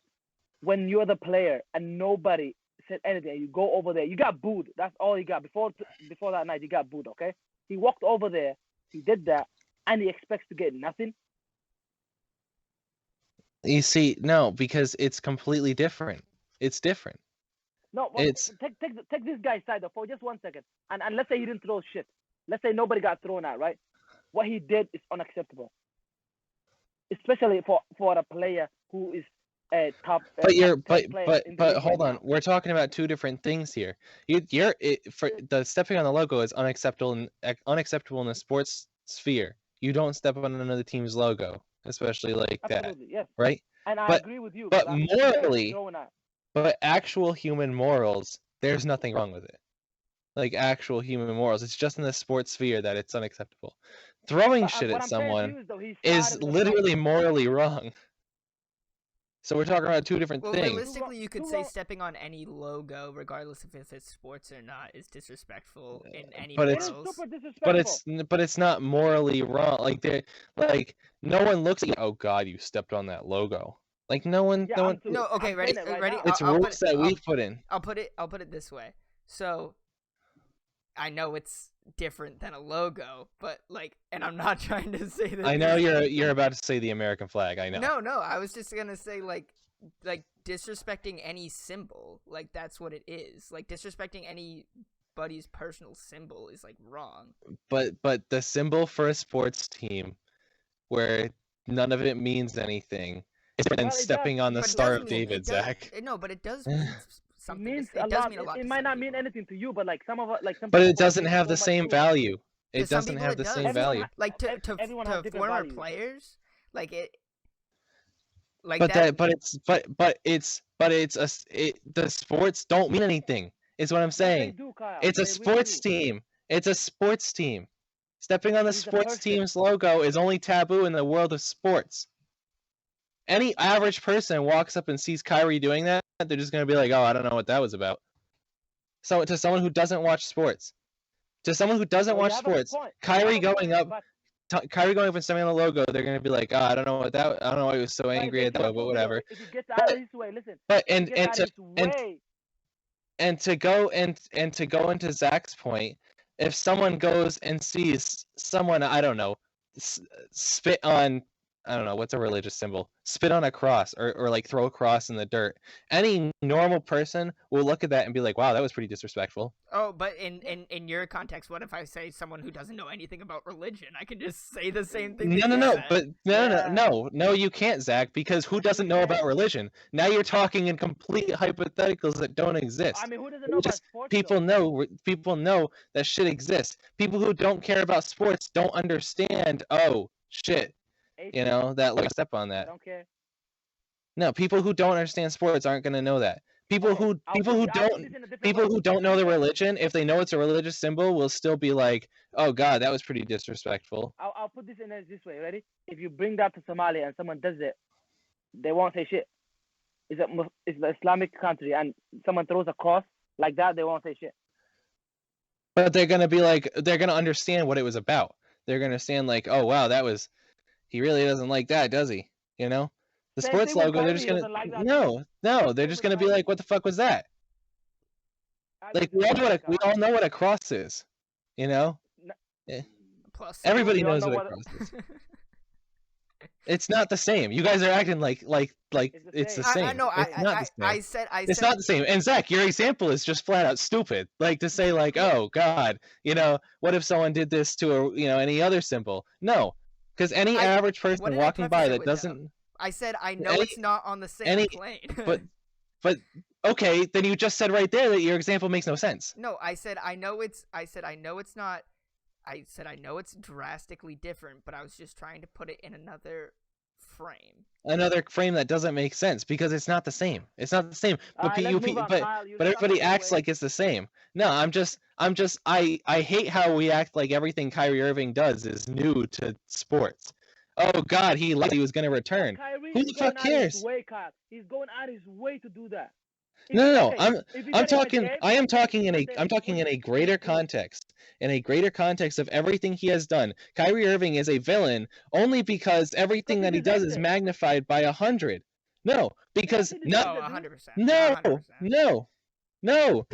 when you're the player and nobody said anything, you go over there, you got booed. That's all you got. Before that night, you got booed. Okay? He walked over there, he did that, and he expects to get nothing. You see, no, because it's completely different. It's different. No, well, It's- take this guy's side though for just 1 second, and let's say he didn't throw shit. Let's say nobody got thrown at, right? What he did is unacceptable, especially for a player who is a top. But you're top 10 player in the but league hold right on. now. We're talking about two different things here. For the stepping on the logo is unacceptable in the sports sphere. You don't step on another team's logo, especially like that, Absolutely, yes. right? And I But- agree with you. but I'm morally- throwing at. But actual human morals, there's nothing wrong with it. Like actual human morals, it's just in the sports sphere that it's unacceptable. Throwing But, shit what at I'm saying to someone you is, though, he is started the literally fight. morally wrong. So we're talking about two different well, things. realistically, you could Who say wrote- stepping on any logo, regardless if it's sports or not, is disrespectful in any But It it's- is morals. super disrespectful. But it's not morally wrong. Like no one looks at you. Oh God, you stepped on that logo. Like no one. Yeah, no I'm one. too. No, okay, I'm ready, saying it right ready. now. It's I'll put rules it- that I'll- we've put in. I'll put it this way. So I know it's different than a logo, but like, and I'm not trying to say that. I know this- you're about to say the American flag. I know. No, I was just gonna say like disrespecting any symbol, like that's what it is. Like disrespecting anybody's personal symbol is like wrong. But the symbol for a sports team, where none of it means anything, is different than Well, it stepping does, on the But it Star does of mean- David, it does- Zach. No, but it does mean It something. means it a does lot. mean a lot. It to might some not mean people. anything to you, but like some of us, like some. But people it doesn't mean have so the much same to us. value. To It some doesn't people have it the does. same Everyone value. ha- Like everyone has to different former values. players, like it. Like But that. the sports don't mean anything. Is what I'm Yes, they saying. do, Kyle. It's a They really sports do. team. It's a sports team. Stepping on the He's a sports person. team's logo is only taboo in the world of sports. Any average person walks up and sees Kyrie doing that, they're just gonna be like, "Oh, I don't know what that was about." So to someone who doesn't watch sports, to someone who doesn't Well, you watch have a good sports, point. You Kyrie have a going point, up, but Kyrie going up and stepping on the logo, they're gonna be like, "Oh, I don't know what that. I don't know why he was so but angry they at that, can't but prove it, though. whatever." If he gets out of his way, listen. But If he gets out of his and way, and to go into Zach's point, if someone goes and sees someone, I don't know, spit on I don't know, what's a religious symbol? Spit on a cross or like throw a cross in the dirt. Any normal person will look at that and be like, wow, that was pretty disrespectful. Oh, but in your context, what if I say someone who doesn't know anything about religion? I can just say the same thing. No, you can't, Zach, because who doesn't know about religion? Now you're talking in complete hypotheticals that don't exist. I mean, who doesn't know about sports? People know that shit exists. People who don't care about sports don't understand. Oh shit, you know that. Like, step on that. I don't care. No, people who don't understand sports aren't going to know that. People who don't know the religion, if they know it's a religious symbol, will still be like, "Oh God, that was pretty disrespectful." I'll put this in this way. Ready? If you bring that to Somalia and someone does it, they won't say shit. It's the Islamic country, and someone throws a cross like that, they won't say shit. But they're gonna be like, they're gonna understand what it was about. They're gonna understand like, "Oh wow, he really doesn't like that, does he?" You know. The Same sports thing with logo, they're Kyrie, just he gonna doesn't like that. no, they're just gonna be like, what the fuck was that? Like we all know what a cross is, you know. Plus, Everybody knows what a cross is. It's not the same. You guys are acting like it's the same. I know. It's not the same. I said It's not the same. And Zach, your example is just flat out stupid. Like to say like, oh God, you know, what if someone did this to any other symbol? No. Because any average person walking by that doesn't. I said I know it's not on the same plane. but okay, then you just said right there that your example makes no sense. No, I said I know it's not. I said I know it's drastically different, but I was just trying to put it in another frame. Another frame that doesn't make sense because it's not the same. It's not the same. But everybody acts like it's the same. No, I hate how we act like everything Kyrie Irving does is new to sports. Oh God, he was going to return. Who the fuck cares? He's going out his way to do that. No. I'm talking in a greater context. In a greater context of everything he has done. Kyrie Irving is a villain only because everything that he does is magnified by 100. No, because no, 100%. No.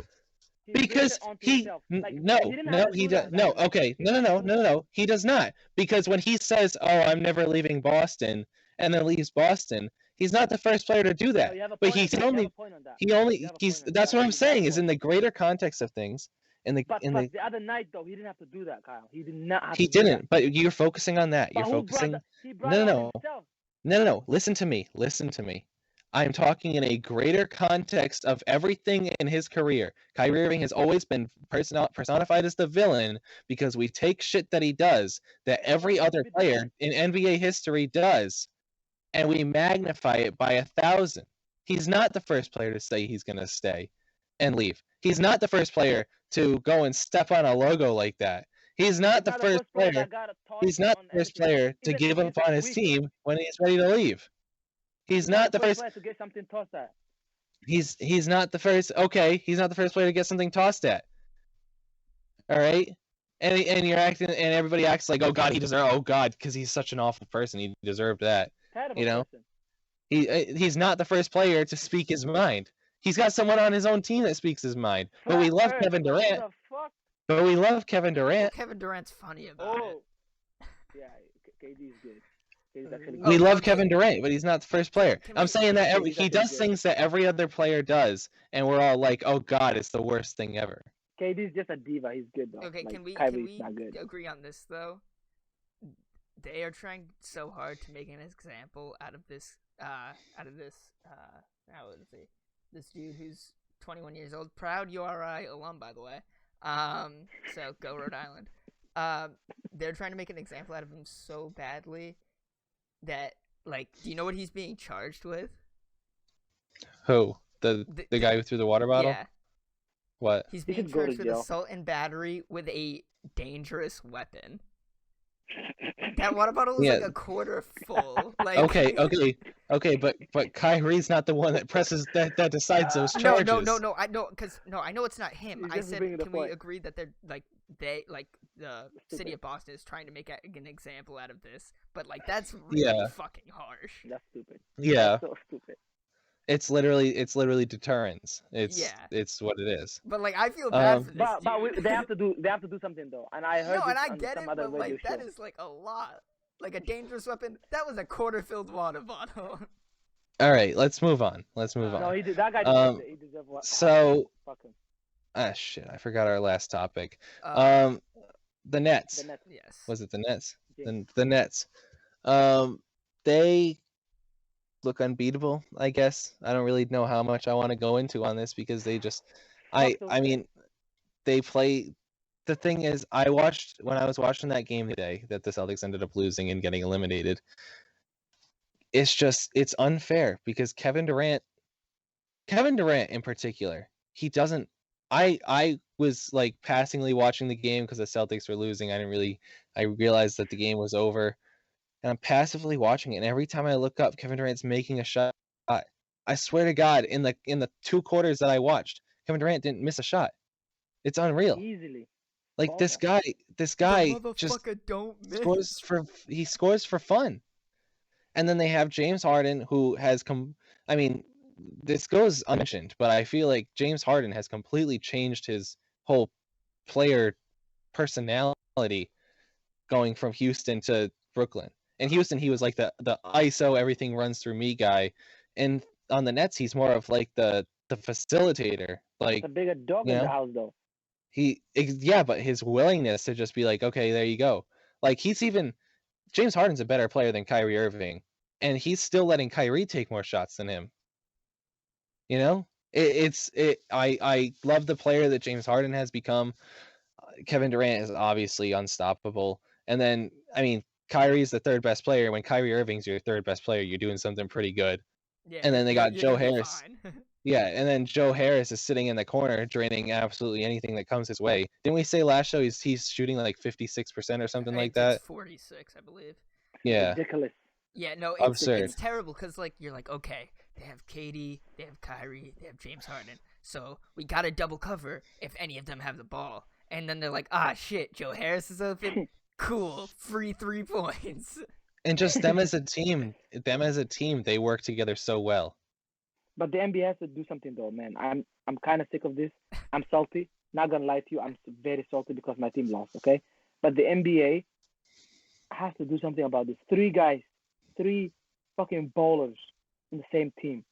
Because he does no. Okay, no. He does not. Because when he says, "Oh, I'm never leaving Boston," and then leaves Boston, he's not the first player to do that. But that's what I'm saying. Is in the greater context of things. But the other night though, he didn't have to do that, Kyle. He did not have to do didn't. that. But you're focusing on that. You're focusing. No. Listen to me. I'm talking in a greater context of everything in his career. Kyrie Irving has always been personified as the villain because we take shit that he does that every other player in NBA history does, and we magnify it by 1,000. He's not the first player to say he's going to stay and leave. He's not the first player to go and step on a logo like that. He's not the first player. He's not the first player to give up on his team when he's ready to leave. He's not the first player to get something tossed at. He's not the first. Okay, he's not the first player to get something tossed at. All right, and you're acting, and everybody acts like, oh God, he deserves. Oh God, because he's such an awful person, he deserved that. You know, he's not the first player to speak his mind. He's got someone on his own team that speaks his mind. But we love Kevin Durant. Kevin Durant's funny about it. Yeah, KD's good. We love Kevin Durant, but he's not the first player. I'm saying that he does things that every other player does, and we're all like, "Oh God, it's the worst thing ever." KD's just a diva. He's good though. Okay, like, can we agree on this though? They are trying so hard to make an example out of this. How would it be? This dude who's 21 years old, proud URI alum, by the way. So go Rhode Island. They're trying to make an example out of him so badly that, like, do you know what he's being charged with? Who? The guy who threw the water bottle? Yeah. What? He's being charged with assault and battery with a dangerous weapon. That water bottle is like a quarter full. Like Okay, but Kyrie's not the one that that decides those charges. No. I know it's not him. I said, can we agree that the city of Boston is trying to make an example out of this, but like that's really fucking harsh. That's stupid. Yeah. That's so stupid. It's literally deterrence. It's what it is. But like I feel bad for this. But they have to do something though, and I heard. No, and I get it, but like that is like a lot. like a dangerous weapon. That was a quarter-filled water bottle. All right, let's move on. Let's move No, on. he did. That guy deserved it. He deserved what. So, Fuck him. shit, I forgot our last topic. Uh, The Nets. The Nets. yes. Was it the Nets? Jinx. The Nets. They look unbeatable, I guess. I don't really know how much I want to go into on this because they just, I mean, they play. The thing is, when I was watching that game today that the Celtics ended up losing and getting eliminated. It's unfair because Kevin Durant in particular, he doesn't. I was like passingly watching the game because the Celtics were losing. I realized that the game was over, and I'm passively watching it. And every time I look up, Kevin Durant's making a shot. I swear to God, in the 2 quarters that I watched, Kevin Durant didn't miss a shot. It's unreal. Easily. Like this guy The just motherfucker don't miss. scores for fun. And then they have James Harden, who has I mean, this goes unmentioned, but I feel like James Harden has completely changed his whole player personality going from Houston to Brooklyn. In Houston, he was like the ISO, everything runs through me guy. And on the Nets, he's more of like the facilitator. Like, the bigger dog in the house, though. But his willingness to just be like, okay, there you go. Like, James Harden's a better player than Kyrie Irving, and he's still letting Kyrie take more shots than him. You know, I love the player that James Harden has become. Kevin Durant is obviously unstoppable, and then I mean, Kyrie's the 3rd best player. When Kyrie Irving's your 3rd best player, you're doing something pretty good. Yeah, and then they got Joe gonna be Harris. fine. Yeah, and then Joe Harris is sitting in the corner, draining absolutely anything that comes his way. Didn't we say last show he's shooting like 56% or something like that? It's 46, I believe. Yeah. Ridiculous. Yeah, no, absurd. It's terrible because like you're like, okay, they have KD, they have Kyrie, they have James Harden, so we gotta double cover if any of them have the ball. And then they're like, shit, Joe Harris is open. Cool, free 3 points. And just them as a team, they work together so well. But the NBA has to do something though, man. I'm kind of sick of this. I'm salty. Not gonna lie to you, I'm very salty because my team lost. Okay, but the NBA has to do something about this. 3 guys, 3 fucking ballers in the same team.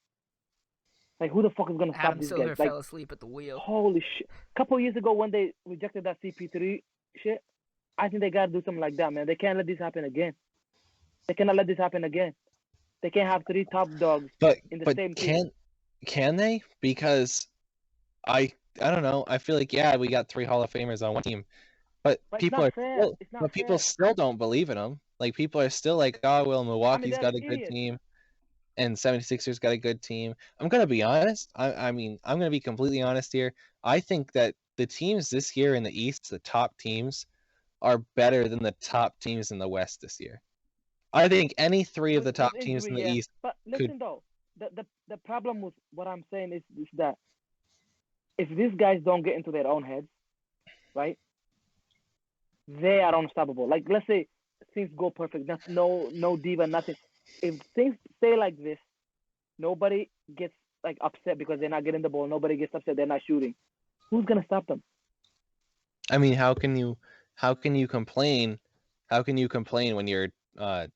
Like, who the fuck is gonna stop these Silver guys? fell asleep at the wheel. Holy shit! A couple years ago, when they rejected that CP3 shit, I think they gotta do something like that, man. They can't let this happen again. They cannot let this happen again. They can't have 3 top dogs in the same team. Can they? Because I don't know. I feel like we got 3 Hall of Famers on one team, but people still don't believe in them. Like, people are still like, Milwaukee's got a good team, and 76ers got a good team. I'm gonna be honest. I'm gonna be completely honest here. I think that the teams this year in the East, the top teams, are better than the top teams in the West this year. I think any 3 of the top teams in the East. But listen though, the problem with what I'm saying is that if these guys don't get into their own heads, right? They are unstoppable. Like, let's say things go perfect, no diva, nothing. If things stay like this, nobody gets like upset because they're not getting the ball. Nobody gets upset they're not shooting. Who's gonna stop them? I mean, how can you complain? How can you complain when you're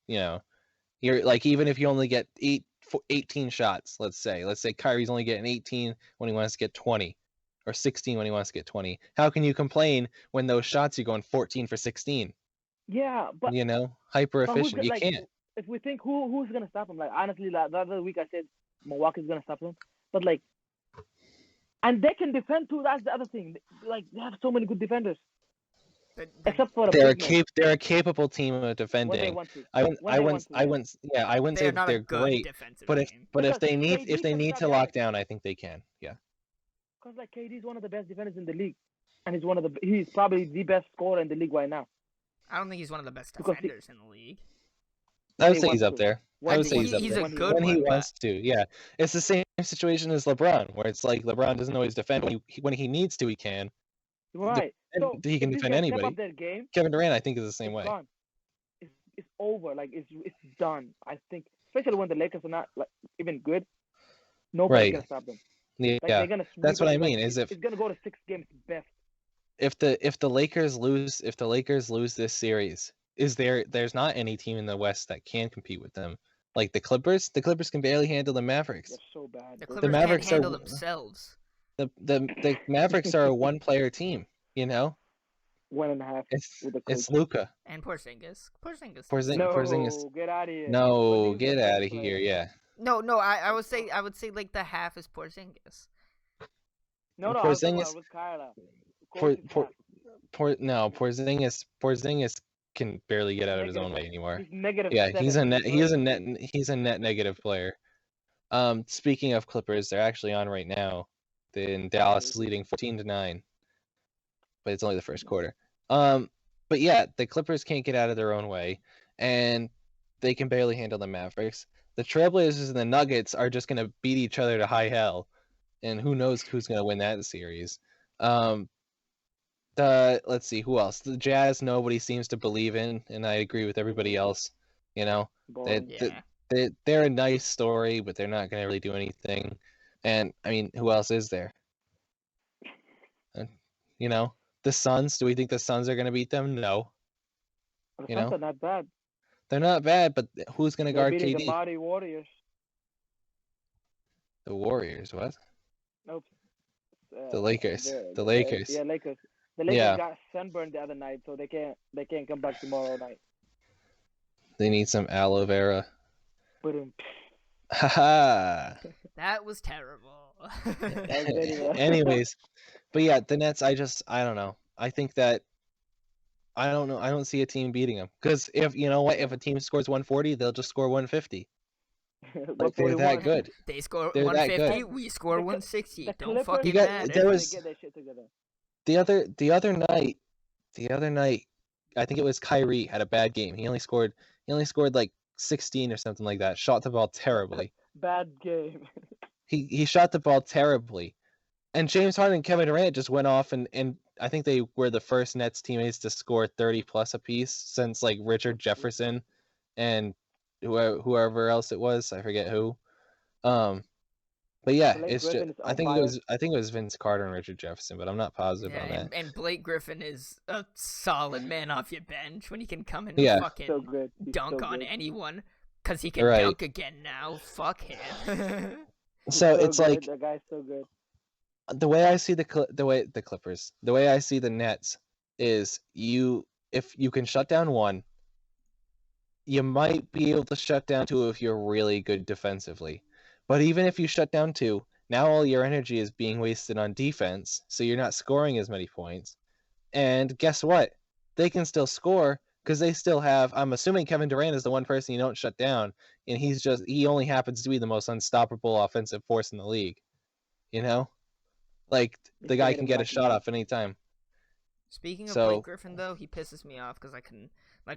you're like, even if you only get 18 shots, let's say Kyrie's only getting 18 when he wants to get 20, or 16 when he wants to get 20. How can you complain when those shots you're going 14 for 16? Yeah, but hyper efficient. You can't. If we think who's gonna stop him, like, honestly, the other week I said Milwaukee's gonna stop him, but like, and they can defend too. That's the other thing. Like, they have so many good defenders. Except for they're a capable team of defending. I wouldn't say that they're great, but if they need to lock down, I think they can. Yeah. Because like, KD's one of the best defenders in the league, and he's probably the best scorer in the league right now. I don't think he's one of the best defenders in the league. I would say he's up there. He's a good one. When he wants to, yeah. It's the same situation as LeBron, where it's like LeBron doesn't always defend. When he needs to, he can. Right. So he can defend anybody. Kevin Durant, I think, is the same way. It's over. Like, it's done. I think, especially when the Lakers are not like even good, nobody's gonna stop them. Yeah, like, that's what I mean. It's gonna go to 6 games best. If the Lakers lose this series, there's not any team in the West that can compete with them. Like the Clippers can barely handle the Mavericks. They're so bad. The They're Clippers Mavericks can't are- handle themselves. The Mavericks are a one-player team. You know, 1.5 with the it's coach. Luka. And Porzingis. Porzingis. No, Porzingis. get out of here. No, Porzingis is get the out best of here. player. Yeah. No, I would say like the half is Porzingis. No, I was talking Porzingis- about with Kyla. Por, Coach is por, half. Porzingis can barely get out of his own way anymore. He's negative Yeah, 7. he's a net hurting. he's a net negative player. Speaking of Clippers, they're actually on right now. Then Dallas is leading 14-9, but it's only the first quarter. But yeah, the Clippers can't get out of their own way, and they can barely handle the Mavericks. The Trailblazers and the Nuggets are just gonna beat each other to high hell, and who knows who's gonna win that series. Let's see who else. The Jazz, nobody seems to believe in, and I agree with everybody else. You know, Boring. they're a nice story, but they're not gonna really do anything. And I mean, who else is there? You know, the Suns. Do we think the Suns are gonna beat them? No. The You Suns know? are not bad. They're not bad, but who's gonna They're guard beating KD? the mighty Warriors. The Warriors. What? Nope. The Lakers. The The Lakers. Yeah, Lakers. The Lakers Yeah. got sunburned the other night, so they can't come back tomorrow night. They need some aloe vera. But Haha. That was terrible. Anyways, but yeah, the Nets. I don't know. I think that I don't know. I don't see a team beating them because if you know what, if a team scores 140, they'll just score 150. Like they're that good. They score They're that 150, good. we score 160. the Don't Clippers, fucking You got- matter. there was- they get their shit together. The other night, I think it was Kyrie had a bad game. He only scored like 16 or something like that. Shot the ball terribly. Bad game. He shot the ball terribly. And James Harden and Kevin Durant just went off and I think they were the first Nets teammates to score 30 plus apiece since like Richard Jefferson and whoever else it was. I forget who. But yeah, Blake it's just Griffin is I on think fire. it was Vince Carter and Richard Jefferson, but I'm not positive Yeah, on that. and Blake Griffin is a solid man off your bench when he can come in Yeah. and fucking So good. He's dunk so on good. anyone because he can Right. dunk again now. Fuck him. He's So it's good. like That guy's so good. the way I see the Clippers, the way I see the Nets is if you can shut down one, you might be able to shut down two if you're really good defensively. But even if you shut down two, now all your energy is being wasted on defense, so you're not scoring as many points. And guess what? They can still score because they still have. I'm assuming Kevin Durant is the one person you don't shut down, and he only happens to be the most unstoppable offensive force in the league. You know, like the guy can get a shot off anytime. Speaking of So- Blake Griffin, though, he pisses me off because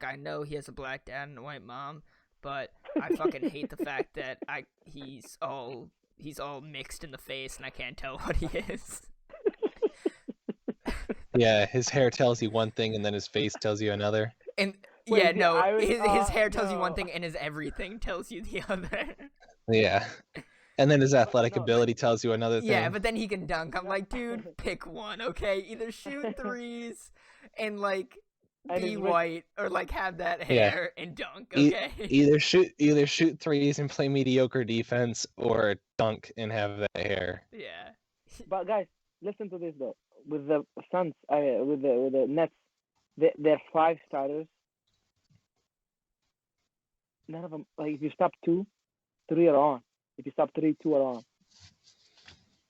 I know he has a black dad and a white mom, but I fucking hate the fact that he's all mixed in the face and I can't tell what he is. Yeah, his hair tells you one thing, and then his face tells you another. And Wait, yeah, is he no, Irish? his hair tells you one No. thing and his everything tells you the other. Yeah, and then his athletic no, ability tells you another thing. Yeah, but then he can dunk. I'm like, dude, pick one, okay? Either shoot threes and like And be he's rich. white, or like have that Yeah. hair and dunk, E- okay? either shoot threes and play mediocre defense, or dunk and have that hair. Yeah. But guys, listen to this though. With the Suns, with the Nets, they're 5 starters. None of them. Like if you stop 2, 3 are on. If you stop 3, 2 are on.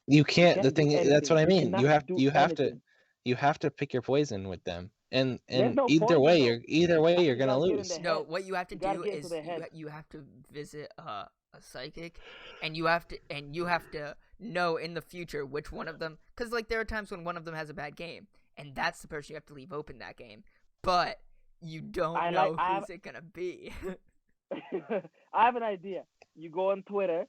You can't. The can't do thing that's what I anything. mean. You cannot do You anything. have to pick your poison with them, and There's no either point, way though. you're You gonna gotta get in lose. the No, head. what you have to You gotta do get into is their head. you have to visit a psychic, and you have to know in the future which one of them, because like there are times when one of them has a bad game, and that's the person you have to leave open that game, but you don't I know like- I who's it gonna be. I have an idea. You go on Twitter,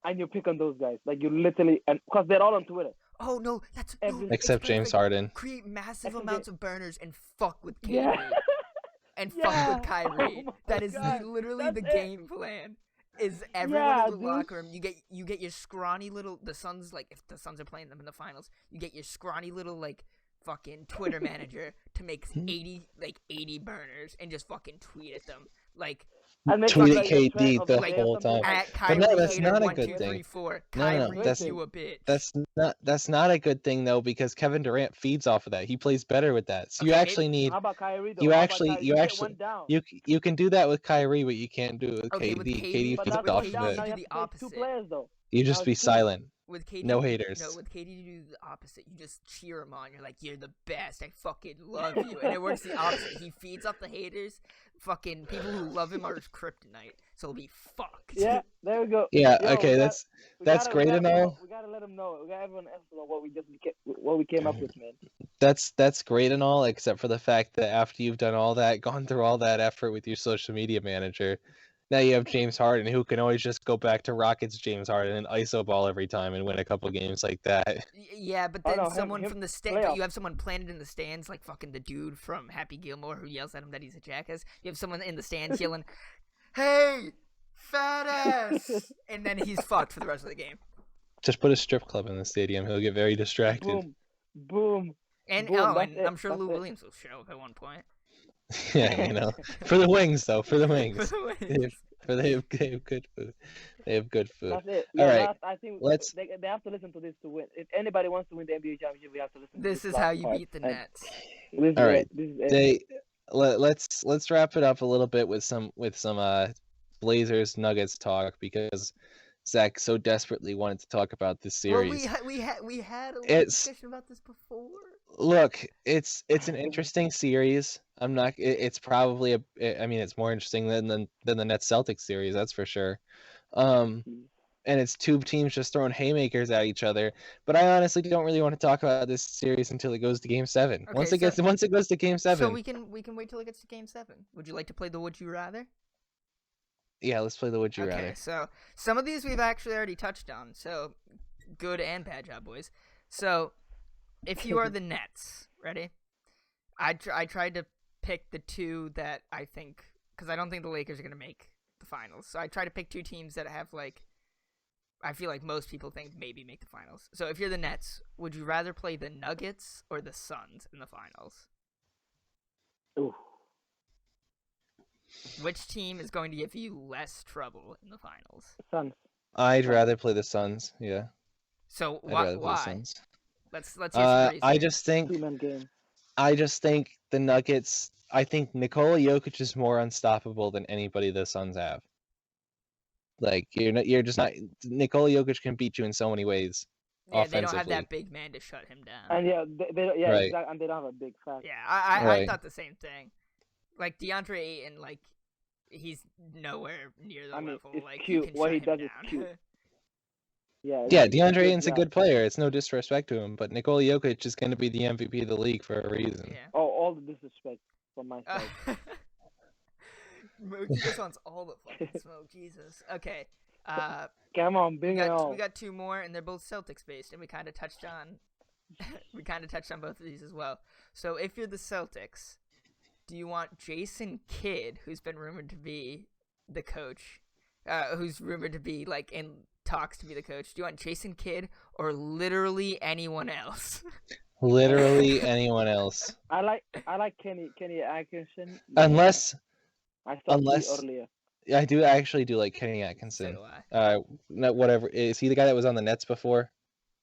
and you pick on those guys. Like you literally, and because they're all on Twitter. Oh no, that's Every- it's Except James perfect. Harden. Create massive Except amounts of burners and fuck with KD. Yeah. And Yeah. fuck with Kyrie. Oh my That is God. literally That's the it. game plan. Is everyone Yeah, in the dude. locker room? You get your scrawny little the Suns, like if the Suns are playing them in the finals, you get your scrawny little like fucking Twitter manager to make 80 burners and just fucking tweet at them like And make Tweet it at like the trend KD of the day or whole something time. like- at But Kyrie no, that's hater not a 1 good 2 thing. 3 4. No, no, Kyrie, that's- you a bitch. That's not a good thing though, because Kevin Durant feeds off of that. He plays better with that. So you Okay, actually need How about Kyrie though? you How about actually Kyrie? you Get actually one down. you can do that with Kyrie, but you can't do it with Okay, KD. with KD, KD But feeds that's with off one KD, of down. it. Now do you the have to play two opposite. players though. You Now just it's be two. silent. With KD, No haters. No, with KD, you do the opposite. You just cheer him on. You're like, you're the best. I fucking love you. And it works the opposite. He feeds off the haters. Fucking people who love him are his kryptonite. So he'll be fucked. Yeah, there we go. Yeah, Yo, okay, we that's gotta- great and all. We gotta let them know. We gotta everyone else know what we came up with, man. That's great and all, except for the fact that after you've done all that, gone through all that effort with your social media manager, now you have James Harden, who can always just go back to Rockets James Harden and ISO ball every time and win a couple games like that. Yeah, but Oh, then no, him- someone him from the stand, playoff. you have someone planted in the stands, like fucking the dude from Happy Gilmore who yells at him that he's a jackass. You have someone in the stands yelling, "Hey, fat ass," and then he's fucked for the rest of the game. Just put a strip club in the stadium, he'll get very distracted. Boom, boom. And Boom, oh, that's and it, I'm sure that's Lou it. Williams will show up at one point. Yeah, you know. For the wings though, for the For wings. the They wins. have good food. They have good food. That's it. All Yeah, right, I think let's- they have to listen to this to win. If anybody wants to win the NBA championship, we have to listen. This to is last how you part. beat the And Nets. This is All it. right. This is it. Let's wrap it up a little bit with some Blazers Nuggets talk, because Zach so desperately wanted to talk about this series. Well, we had a little It's- discussion about this before. Look, it's an interesting series. I'm not. It's probably I mean, it's more interesting than the Nets Celtics series, that's for sure. And it's two teams just throwing haymakers at each other. But I honestly don't really want to talk about this series until it goes to Game 7. Okay, Once so- it goes to Game 7. So we can wait till it gets to Game 7. Would you like to play the Would You Rather? Yeah, let's play the Would You Okay, Rather. so some of these we've actually already touched on. So good and bad job, boys. So if you are the Nets, ready? I tried to pick the two that I think, because I don't think the Lakers are gonna make the finals. So I try to pick two teams that have like, I feel like most people think maybe make the finals. So if you're the Nets, would you rather play the Nuggets or the Suns in the finals? Ooh. Which team is going to give you less trouble in the finals? Suns. I'd rather play the Suns. Yeah, So I'd rather play the why? Suns. Let's hear some I reasoning. just think 2-man game. the Nuggets. I think Nikola Jokic is more unstoppable than anybody the Suns have. Like you're just not. Nikola Jokic can beat you in so many ways. Yeah, they don't have offensively. that big man to shut him down. And yeah, Right. exactly, and they don't have a big fast. Yeah, I Right. thought the same thing. Like DeAndre Ayton, like he's nowhere near the I mean, level. it's Like cute. you can What shut he him does is down. cute. Yeah. Yeah, it's DeAndre good, Ayton's a yeah. good player. It's no disrespect to him, but Nikola Jokic is going to be the MVP of the league for a reason. Yeah. Oh, all the disrespect from my side. Mookie just wants all the fucking smoke. Jesus. Okay. Come on, We bring it on. got two more, and they're both Celtics based, and we kind of touched on both of these as well. So if you're the Celtics, do you want Jason Kidd, who's been rumored to be the coach, who's rumored to be like in talks to be the coach? Do you want Jason Kidd or literally anyone else? Literally anyone else, I like Kenny Atkinson. unless I saw unless- earlier. I do actually do like Kenny So Atkinson. do I. No, whatever. Is he the guy that was on the Nets before?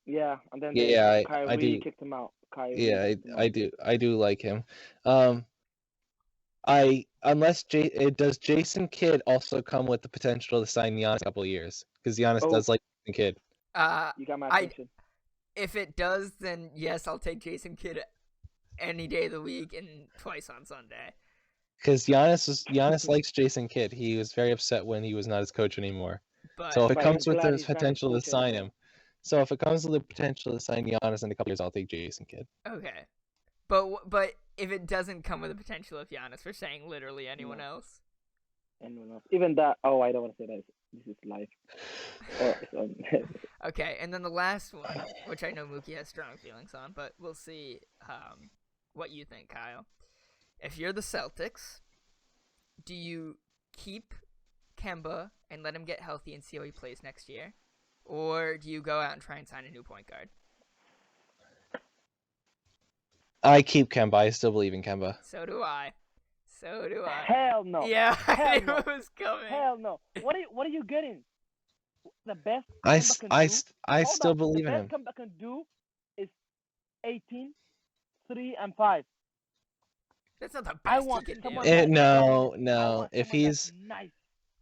Yeah, and then Yeah, Kyrie I do. kicked him out. Kyrie Yeah, kicked him out. I do like him. Does Jason Kidd also come with the potential to sign Giannis in a couple of years? Because Giannis Oh. does like Jason Kidd. You got my I- attention. If it does, then yes, I'll take Jason Kidd any day of the week and twice on Sunday. Because Giannis likes Jason Kidd. He was very upset when he was not his coach anymore. But So if it But comes he's with glad the he's not his potential to coach sign anymore. him, so if it comes with the potential to sign Giannis in a couple years, I'll take Jason Kidd. okay, but if it doesn't come with the potential of Giannis, we're saying literally anyone No. else. Anyone else? Even that. Oh, I don't want to say that. This is live. Okay, and then the last one, which I know Mookie has strong feelings on, but we'll see what you think, Kyle. If you're the Celtics, do you keep Kemba and let him get healthy and see how he plays next year? Or do you go out and try and sign a new point guard? I keep Kemba. I still believe in Kemba. So do I. So do I. Hell no. Yeah, Hell I knew no. it was coming. Hell no. What are you getting? The best I Kemba can do. I Hold still on. believe the in him. best Kemba can do is 18, 3, and 5. That's not the best I want he can someone do. that No, I no. want If someone that's he's nice.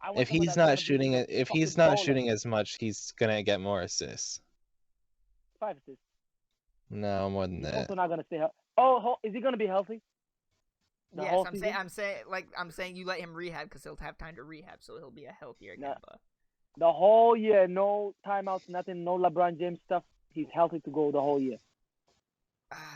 I want someone that's not gonna be shooting a it, if he's fucking not baller. shooting as much, he's gonna get more assists. 5 assists. No, more than He's that. also not gonna stay healthy. Is he gonna be healthy? The Yes, whole I'm season? I'm saying you let him rehab because he'll have time to rehab, so he'll be a healthier No. Kemba. The whole year, no timeouts, nothing, no LeBron James stuff. He's healthy to go the whole year.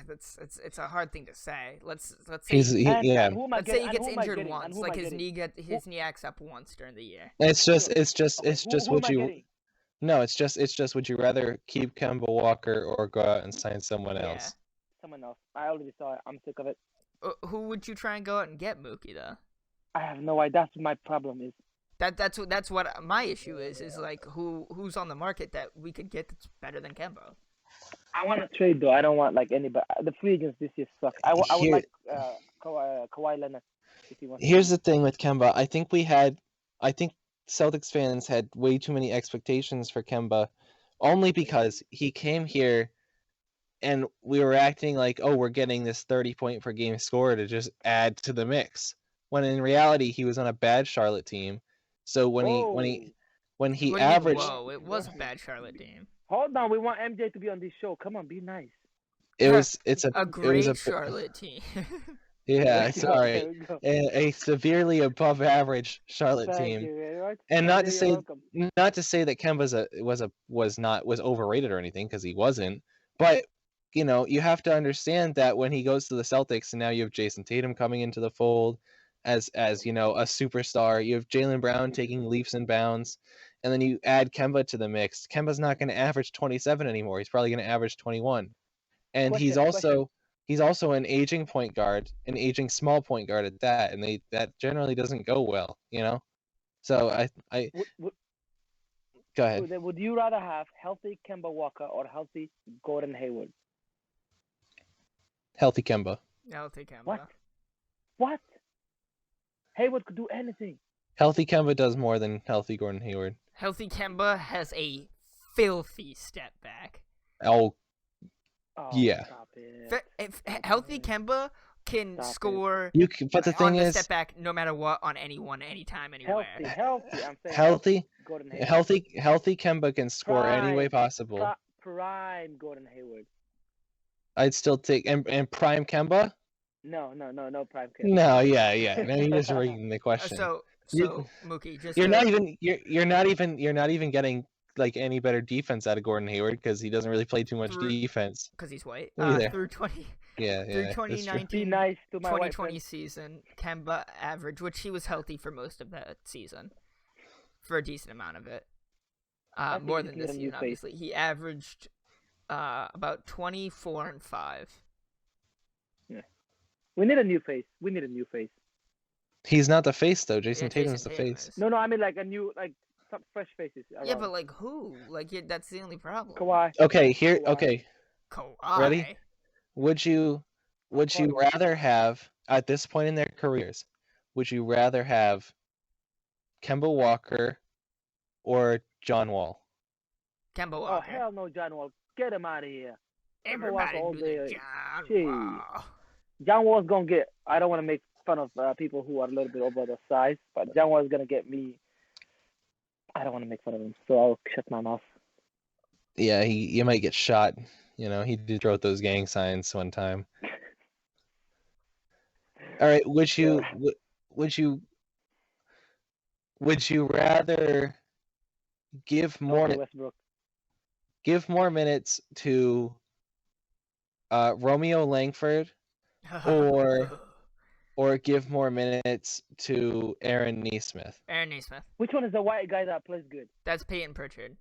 It's a hard thing to say. Let's say And who am I let's say getting? he And gets who am I injured getting? And once, who am like I his getting? his knee acts up once during the year. It's just Who would am I you getting? no, it's just would you rather keep Kemba Walker or go out and sign someone Yeah. else? Someone else. I already saw it. I'm sick of it. Who would you try and go out and get, Mookie, though? I have no idea. That's my problem is. That's what my issue is like who's on the market that we could get that's better than Kemba. I want to trade though. I don't want like anybody. The free agents this year suck. I would Here- like Kawhi Leonard if he wants. Here's the thing with Kemba. I think Celtics fans had way too many expectations for Kemba, only because he came here and we were acting like, oh, we're getting this 30-point per game scorer to just add to the mix. When in reality, he was on a bad Charlotte team. So when he What do you mean, averaged, whoa, it was a bad Charlotte team. Hold on, we want MJ to be on this show. Come on, be nice. it's A great Charlotte team. Yeah, sorry. There we go. A severely above average Charlotte Thank team. you very much. And not to You're say welcome. that Kemba's was overrated or anything, because he wasn't. But you have to understand that when he goes to the Celtics, and now you have Jason Tatum coming into the fold as a superstar. You have Jaylen Brown taking leaps and bounds, and then you add Kemba to the mix. Kemba's not going to average 27 anymore. He's probably going to average 21. And he's also an aging point guard, an aging small point guard at that, and that generally doesn't go well, So I go ahead. Would you rather have healthy Kemba Walker or healthy Gordon Hayward? Healthy Kemba. Healthy Kemba. What? Hayward could do anything. Healthy Kemba does more than healthy Gordon Hayward. Healthy Kemba has a filthy step back. Oh, Oh, yeah. Stop it. If healthy Kemba can Stop it. score But the on thing the is, step back no matter what, on anyone, anytime, anywhere. Healthy. I'm saying healthy Gordon Hayward. healthy Kemba can score any way possible. Prime Gordon Hayward. I'd still take and prime Kemba. No, prime Kemba. No, yeah. No, you're just reading the question. So You- Mookie, just You're not even getting like any better defense out of Gordon Hayward, because he doesn't really play too much defense. because he's white. Me either. Through 20 Yeah, through that's true. 2019, Be nice to my white 2020 friends. season, Kemba average, which he was healthy for most of that season, for a decent amount of it. think More you than can get this a new season, face. obviously. He averaged about 24 and 5. We need a new face. He's not the face though. Jason Yeah, Tatum's Jason the Tatum face. is. No, I mean like a new, like some fresh faces. Yeah, around. but like who? Like that's the only problem. Kawhi. Okay, Kawhi. okay. Kawhi. Ready? Would you rather have, at this point in their careers, would you rather have Kemba Walker or John Wall? Kemba Oh Walker. hell no, John Wall. Get him out of here. Kemba Walker Everybody all do the day. John Jeez. Wall. John Wall's gonna get. I don't want to make fun of people who are a little bit over the size, but John Wall's gonna get me. I don't want to make fun of him, so I'll shut my mouth. Yeah, you might get shot. He did throw out those gang signs one time. All right, would you rather give more Westbrook. minutes to Romeo Langford or give more minutes to Aaron Nesmith? Aaron Nesmith. Which one is the white guy that plays good? That's Peyton Pritchard.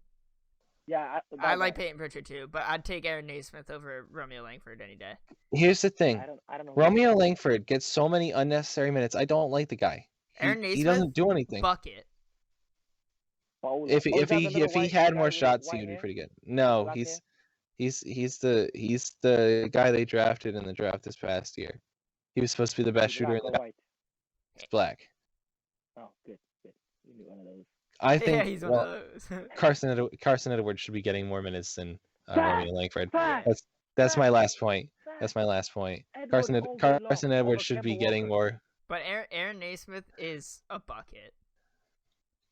Yeah, I like Peyton Pritchard too, but I'd take Aaron Nesmith over Romeo Langford any day. Here's the thing. I don't know. Romeo Langford gets so many unnecessary minutes. I don't like the guy. Aaron Nesmith, he doesn't do anything. Bucket. If he had more shots, he would be pretty good. No, Black he's He's the guy they drafted in the draft this past year. He was supposed to be the best shooter in Black the or white? He's black. Oh, good. You need one of those. I Yeah, think he's one of those. Carson Edwards should be getting more minutes than Romeo Langford. Fact. That's my Fact. last point. Fact. That's my last point. Edwards all day long Carson over Edwards should be Kemba getting Walker. more. But Aaron Naismith is a bucket.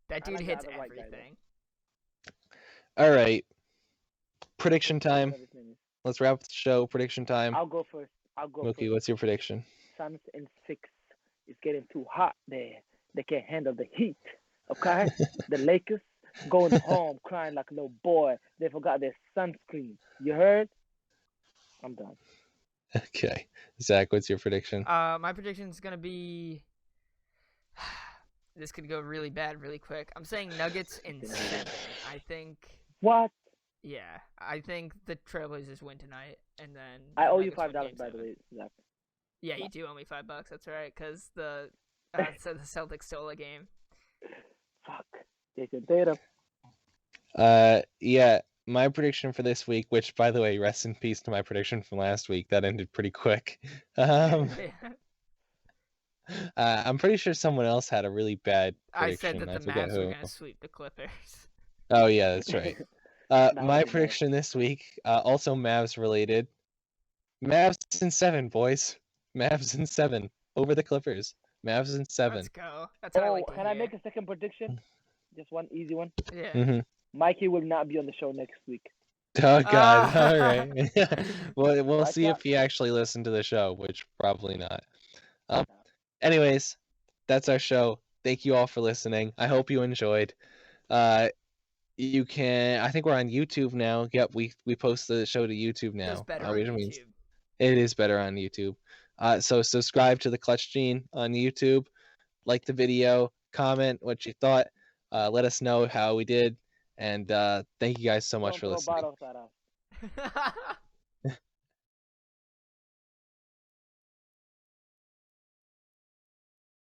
That I dude like the hits other white guy, though. everything. All right. Prediction time. Whatever his name is. Let's wrap up the show. Prediction time. I'll go first. Mookie, what's your prediction? Suns in 6. It's getting too hot there. They can't handle the heat. Okay? The Lakers going home crying like a little boy. They forgot their sunscreen. You heard? I'm done. Okay. Zach, what's your prediction? My prediction is gonna be. This could go really bad really quick. I'm saying Nuggets in 7. I think. What? Yeah, I think the Trailblazers win tonight, and then. I owe the you Nuggets win $5, Game by the 7. way, Zach. Yeah, you do owe me $5. That's right, because so the Celtics stole a game. Fuck. Jason Tatum. Yeah, my prediction for this week, which, by the way, rest in peace to my prediction from last week. That ended pretty quick. I'm pretty sure someone else had a really bad prediction. I said that the forget Mavs who. were gonna sweep the Clippers. Oh yeah, that's right. That My was bad. prediction this week, also Mavs related. Mavs in 7, boys. Mavs in 7 over the Clippers. Mavs in 7. Let's go. That's what I Oh, like to can hear. I make a second prediction? Just one easy one. Yeah. Mm-hmm. Mikey will not be on the show next week. Oh God! Ah. All right. Well, we'll Watch see out. if he actually listened to the show, which probably not. Anyways, that's our show. Thank you all for listening. I hope you enjoyed. You can. I think we're on YouTube now. Yep, we post the show to YouTube now. Does better on Which means YouTube. it is better on YouTube. So subscribe to the Clutch Gene on YouTube. Like the video. Comment what you thought. Let us know how we did. And thank you guys so much Don't for throw listening. bottles at us.